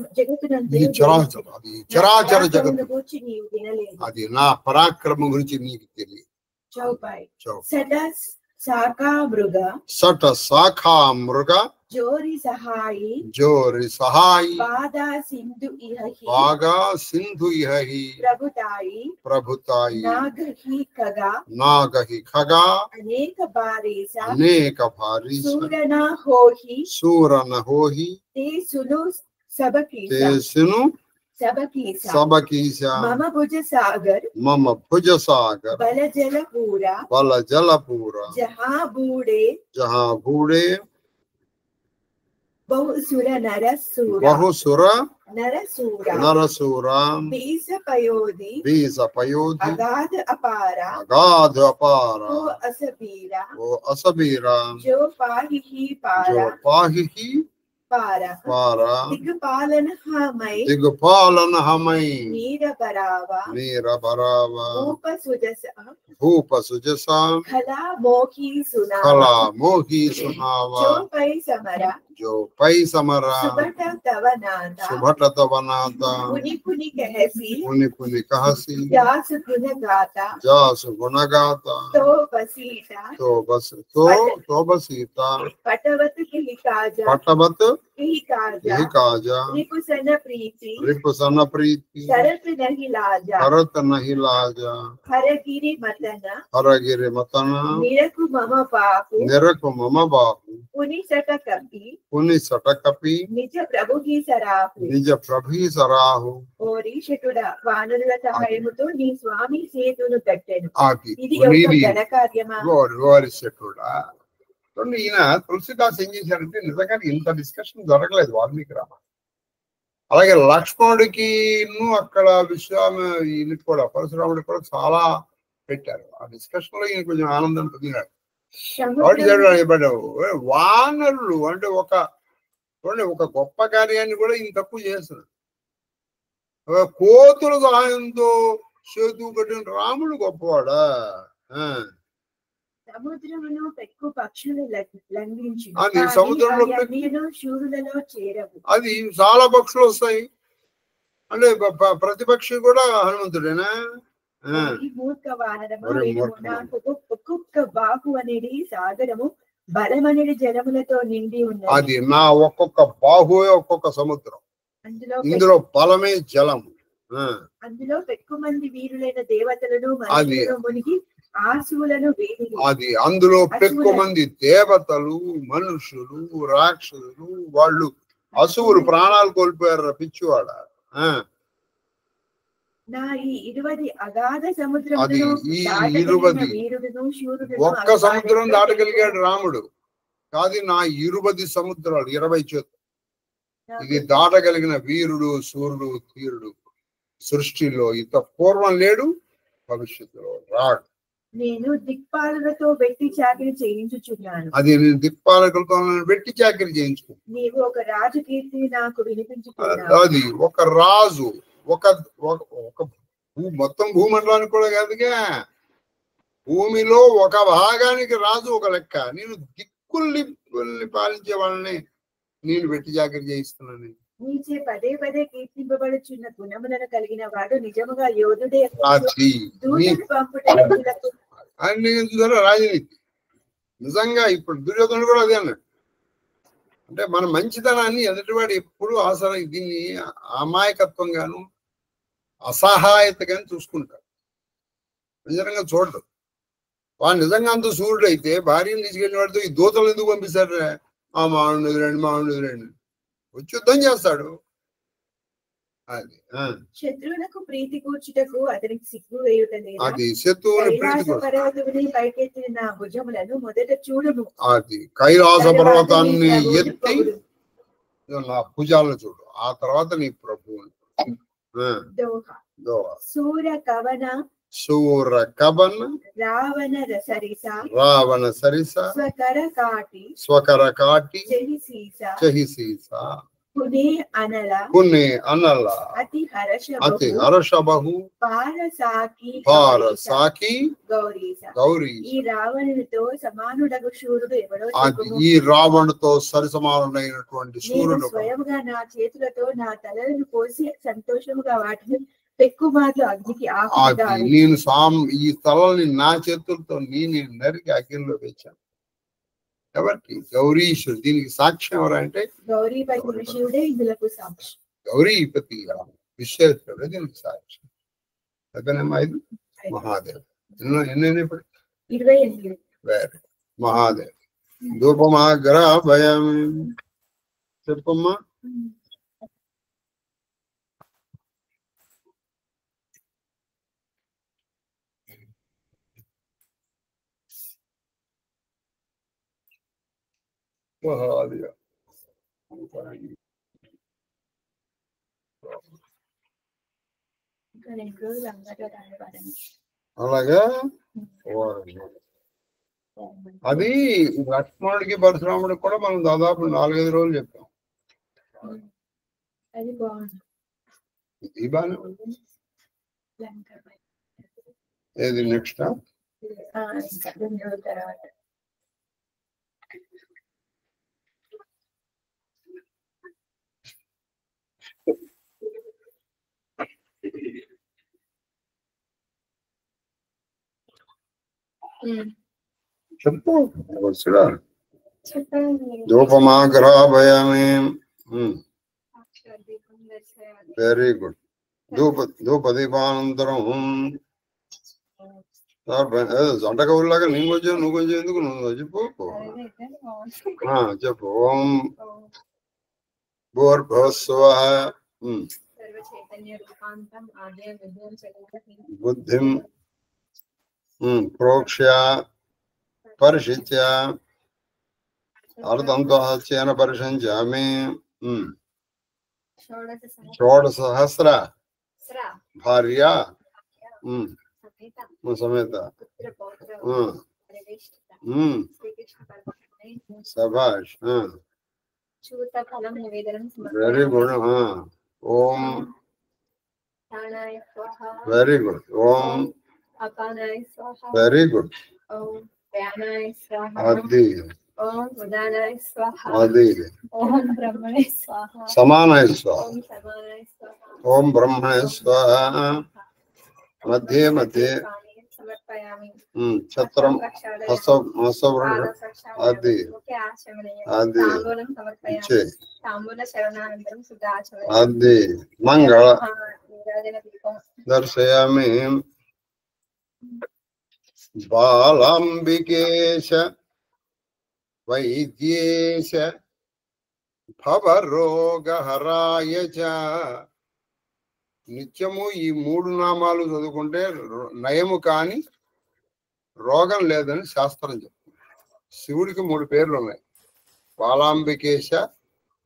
గురించి నీవు వినలేదు అది నా పరాక్రమం గురించి నీకు తెలియదు చౌపాయి సట శాఖా మృగ జోరి సహాయి బాగా సింధు ఇహి ప్రభుతాయి నాగహి ఖగా అనేక భారీ సూరన హోహి తే సును सबकीसा मम भुज सागर बल जलपूरा जहाँ बूढ़े బహుసుర నరసూర బహుసుర నరసూర నరసూర బీసపయోధి బీసపయోధి అగాధ అపార అగాధ అపార ఓ అసబీర ఓ అసబీర జో పాహిహి పార జో పాహిహి పార పార దిగ్పాలన హమై దిగ్పాలన హమై నీర బరావ నీర భరావ భూప సుజస భూప సుజస ఖలా మోహి సునా కళా మోహి సునావ జో పై సమర जो पै समर సుబట తవనాథ सुभट तवनाथ పుని పుని కహసి पुनि पुनि कहसी జాసు గుణగాత जासु गुणगात తో బసీట तो बसीता పటవత్ కిలి కాజా पटवत కిలి కాజా यही काजा రిపుసన ప్రీతి रिपुसन प्रीति శరత్ నహి లాజా करत नहीं लाजा హరగిరి మతన हरगिरि मतन నిరకు మమ పాపు निरख मम बाहु పుని సట కపి पुनि सटकपि నిజ ప్రభుకి సరాహు निज प्रभि सराहु ఓ రీషటుడ వానరుల సహాయముతో నీ స్వామి సేతును కట్టెను आदि ఇది ఒక ఘనకార్యమా వివరిస్తుడా చూడండి. ఈయన తులసిదాస్ ఏం చేశారంటే నిజంగా ఇంత డిస్కషన్ జరగలేదు వాల్మీకి రామ. అలాగే లక్ష్మణుడికి అక్కడ ఈయనకి కూడా పరశురాముడికి కూడా చాలా పెట్టారు. ఆ డిస్కషన్ లో ఈయన కొంచెం ఆనందం పొందినాడు. వానరులు అంటే ఒక గొప్ప కార్యాన్ని కూడా ఈయన తక్కువ చేస్తున్నారు. కోతుల సహాయంతో సేతు కట్టిన రాముడు గొప్పవాడా? సముద్రమును పెక్కు పక్షులు లంఘించి అది సముద్రంలో శూరులలో చేరవు. అది చాలా పక్షులు వస్తాయి అంటే ప్రతి పక్షి కూడా హనుమంతుడేనా? మూర్ఖ వానరము ఒక్కొక్క బాహు అనేది సాగరము బలమనేది జలములతో నిండి ఉన్నది. అది నా ఒక్కొక్క బాహువే ఒక్కొక్క సముద్రం, ఇందులో బలమే జలము. అందులో పెక్కు మంది వీరులైన దేవతలను మనుషులను మునిగి ఆశువులను వేదిరి. అది అందులో పెక్కు మంది దేవతలు మనుషులు రాక్షసులు వాళ్ళు అసువులు ప్రాణాలు కోల్పోయారు. పిచ్చివాడ నా ఈ 20 అగాధ సముద్రం అది ఈ 20 ఒక్క సముద్రం దాటగలిగాడు రాముడు కాదు, నా 20 సముద్రాలు 20 చేతులు ఇది దాటగలిగిన వీరుడు సూర్యుడు తీరుడు సృష్టిలో ఇంత పూర్వం లేడు, భవిష్యత్తులో రాడు. నేను దిక్పాలకులతో వెట్టి చాకిరి చేయించుచున్నాను. అది నేను దిక్పాలకులతో వెట్టి చాకిరి చేయించుకో. నీవు ఒక రాజు కీర్తి నాకు వినిపించుకున్నావు. అది ఒక రాజు ఒక మొత్తం భూమండలానికి కూడా కాదుగా, భూమిలో ఒక భాగానికి రాజు ఒక లెక్క. నేను దిక్కుల్ని పాలించే వాళ్ళని నేను వెట్టి చాకిరి చేయిస్తున్నాను. నీచే పదే పదే కీర్తింపబడుచున్న గుణములను కలిగిన వాడు నిజముగా యోధుడే. రాజనీతి నిజంగా ఇప్పుడు దుర్యోధనుడు కూడా అదే అన్నాడు. అంటే మన మంచితనాన్ని ఎదుటివాడు ఎప్పుడు దీన్ని అమాయకత్వంగాను అసహాయతగాను చూసుకుంటాడు. నిజంగా చూడడు. వాడు నిజంగా అంత సూర్యుడు అయితే భార్యను తీసుకెళ్ళిన వాడితో ఈ దూతలు ఎందుకు పంపిస్తారు? మామిడి ఎదురండి వచ్చి యుద్ధం చేస్తాడు. అది శత్రువులకు ప్రీతి కూర్చుటకు అతనికి సిగ్గు వేయుటలేదు. అది శత్రువుని పర్వతముని పైకెత్తిన నా భుజములను మొదట చూడము. అది కైలాస పర్వతాన్ని ఎత్తి నా భుజాలను చూడు, ఆ తర్వాత నీ ప్రభువుని. సూర కవన శూర కవన రావణ సరిస స్వకర కాటి చహి సీస పునే అనల అతి హర్ష బహు పారసాకి గౌరీ. ఈ రావణునితో సమానుడగు శూరుడు ఎవరో ఈ రావణుతో సరి సమానుడైనటువంటి శూరుడు స్వయంగా నా చేతులతో నా తలను కోసి సంతోషముగా వాటిని పెక్కుమార్లు అగ్నికి ఆహుతి. నేను ఈ స్థలాన్ని నా చేతులతో నేను నరికి అగ్నిలో వేచాను. ఎవరికి? గౌరీశుడు. దీనికి సాక్ష్యం ఎవరంటే గౌరీపతి విషయుడే ఇందులకు సాక్షి. గౌరీపతి విశ్వేశ్వరుడు దీనికి సాక్ష్యం. దగ్గరేమో 5 మహాదేవ్ ఎన్నైనా ఇప్పుడు 28 వేరే మహాదేవ్ ధూపమాగ్రహయం చెప్పమ్మా. మహాదేవ్ అలాగా అది లక్ష్మణుడికి పరశురాముడికి కూడా మనం దాదాపు 4-5 రోజులు చెప్పాం. అది బాగుంది. ఈ బాగా ఏది నెక్స్ట్ తర్వాత చెప్పు ధూపమాగ్రాభయామి. Very good. ధూపదీపానంతరం జంట కవుల్లాగా నేను కొంచెం నువ్వు కొంచెం ఎందుకు నువ్వు చెప్పు చెప్పు. ఓం భూర్భువస్సువః బుద్ధిం ప్రోక్ష్య పరిషిత్య అర్ధంతోహస్యేన పరిషంచామి. షోడశసహస్ర భార్య సమేత. సభాష్. Very good. ఓం వెరీ గుడ్. ఓం వెరీ గుడ్. అది అది సమానాయ స్వాహ. ఓం బ్రహ్మణే స్వాహ. మధ్య మధ్య ఛత్రం అది అది అది మంగళ దర్శయామి. బాలాంబికేశ వైద్యేశ భవరోగహరాయ చ. నిత్యము ఈ 3 నామాలు చదువుకుంటే నయము కాని రోగం లేదని శాస్త్రం చెప్తుంది. శివుడికి 3 పేర్లు ఉన్నాయి. బాలాంబికేశ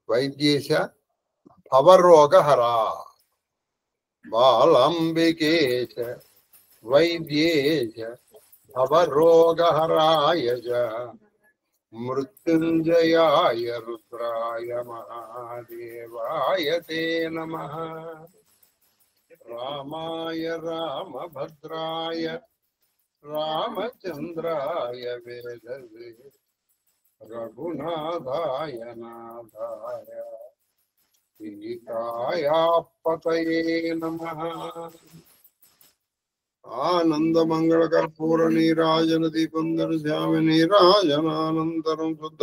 వైద్యేశ భవరోగహరా. బాలాంబికేశ వైద్యేశ భవరోగహరాయ చ. మృత్యుంజయాయ రుద్రాయ మహాదేవాయ తే నమః. రామాయ రామభద్రాయ రామచంద్రాయ వేదవే రఘునాథాయ నాథాయ సీతాయాపతయే నమః. ఆనందమంగళ కర్పూర నీరాజన దీపం దర్శయామి. నీరాజనానంతరం శుద్ధ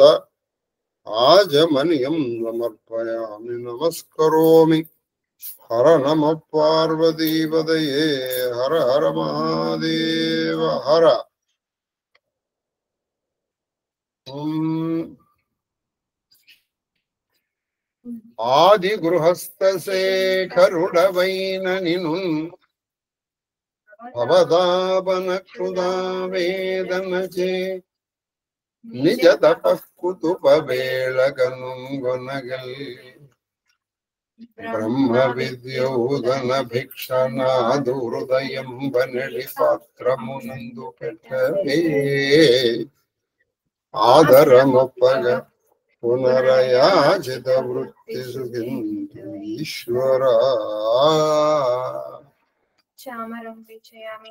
ఆజమనీయం సమర్పయామి. నమస్కరోమి. హర నమ పార్వతీపదయే. హర హర మహాదేవ హర. ఆది గృహస్థ శేఖరుడవైన నిను భవదాపన క్షుదా వేదనచే నిజ తపఃకుతుపవేళగనుగొనగల్. బ్రహ్మ విద్యోదన భిక్షనాదు హృదయం వనడి పాత్రమునందు పెట్టవే. ఆదరమొప్పగ పునరయాచిత వృత్తి సుఖింతు ఈశ్వరా.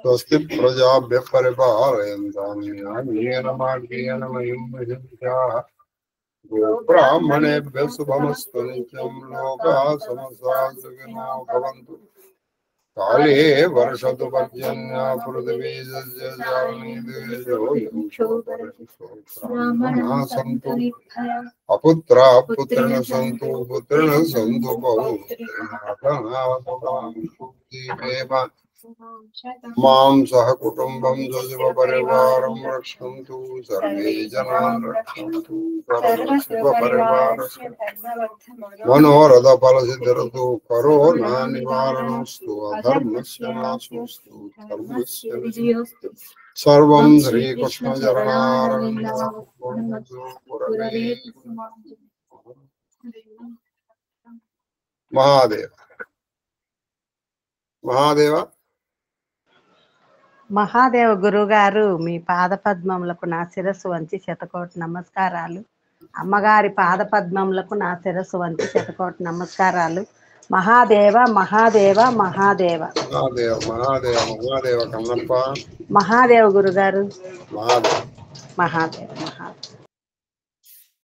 స్వస్తి ప్రజాభ్య పరిపాలయంతాం న్యాయేన మార్గేణ మహిం మహించాః. గోబ్రాహ్మణేభ్యః శుభమస్తు నిత్యం. లోకాః సమస్తాః సుఖినో భవంతు. కాళే వర్షతు పర్జన్యః పృథివీ సస్యశ్యామళీ దేశోऽयं బ్రాహ్మణాః సంతు అపుత్రాः పుత్రిణः సంతు పుత్రిణः సంతు పౌత్రిణः. మాం సహ కుటుంబం సజీవ పరివారం రక్షन्तు. సర్వే జనాన్ రక్షन्तు. సర్వశివ పరివారస్య మనోరథ ఫలసిద్ధిరస్తు. కరోనా నివారణస్తు. అధర్మస్య నాశోస్తు. ధర్మస్య విజయోస్తు. సర్వం శ్రీకృష్ణ చరణారవిందం. మహాదేవ మహాదేవ మహాదేవ గురుగారు మీ పాద పద్మములకు నా శిరస్సు వంచి శతకోటి నమస్కారాలు. అమ్మగారి పాద పద్మములకు నా శిరస్సు వంచి శతకోటి నమస్కారాలు. మహాదేవ మహాదేవ మహాదేవ మహాదేవ మహాదేవ మహాదేవ కన్నప్ప మహాదేవ గురుగారు మహాదేవ మహాదేవ మహాదేవ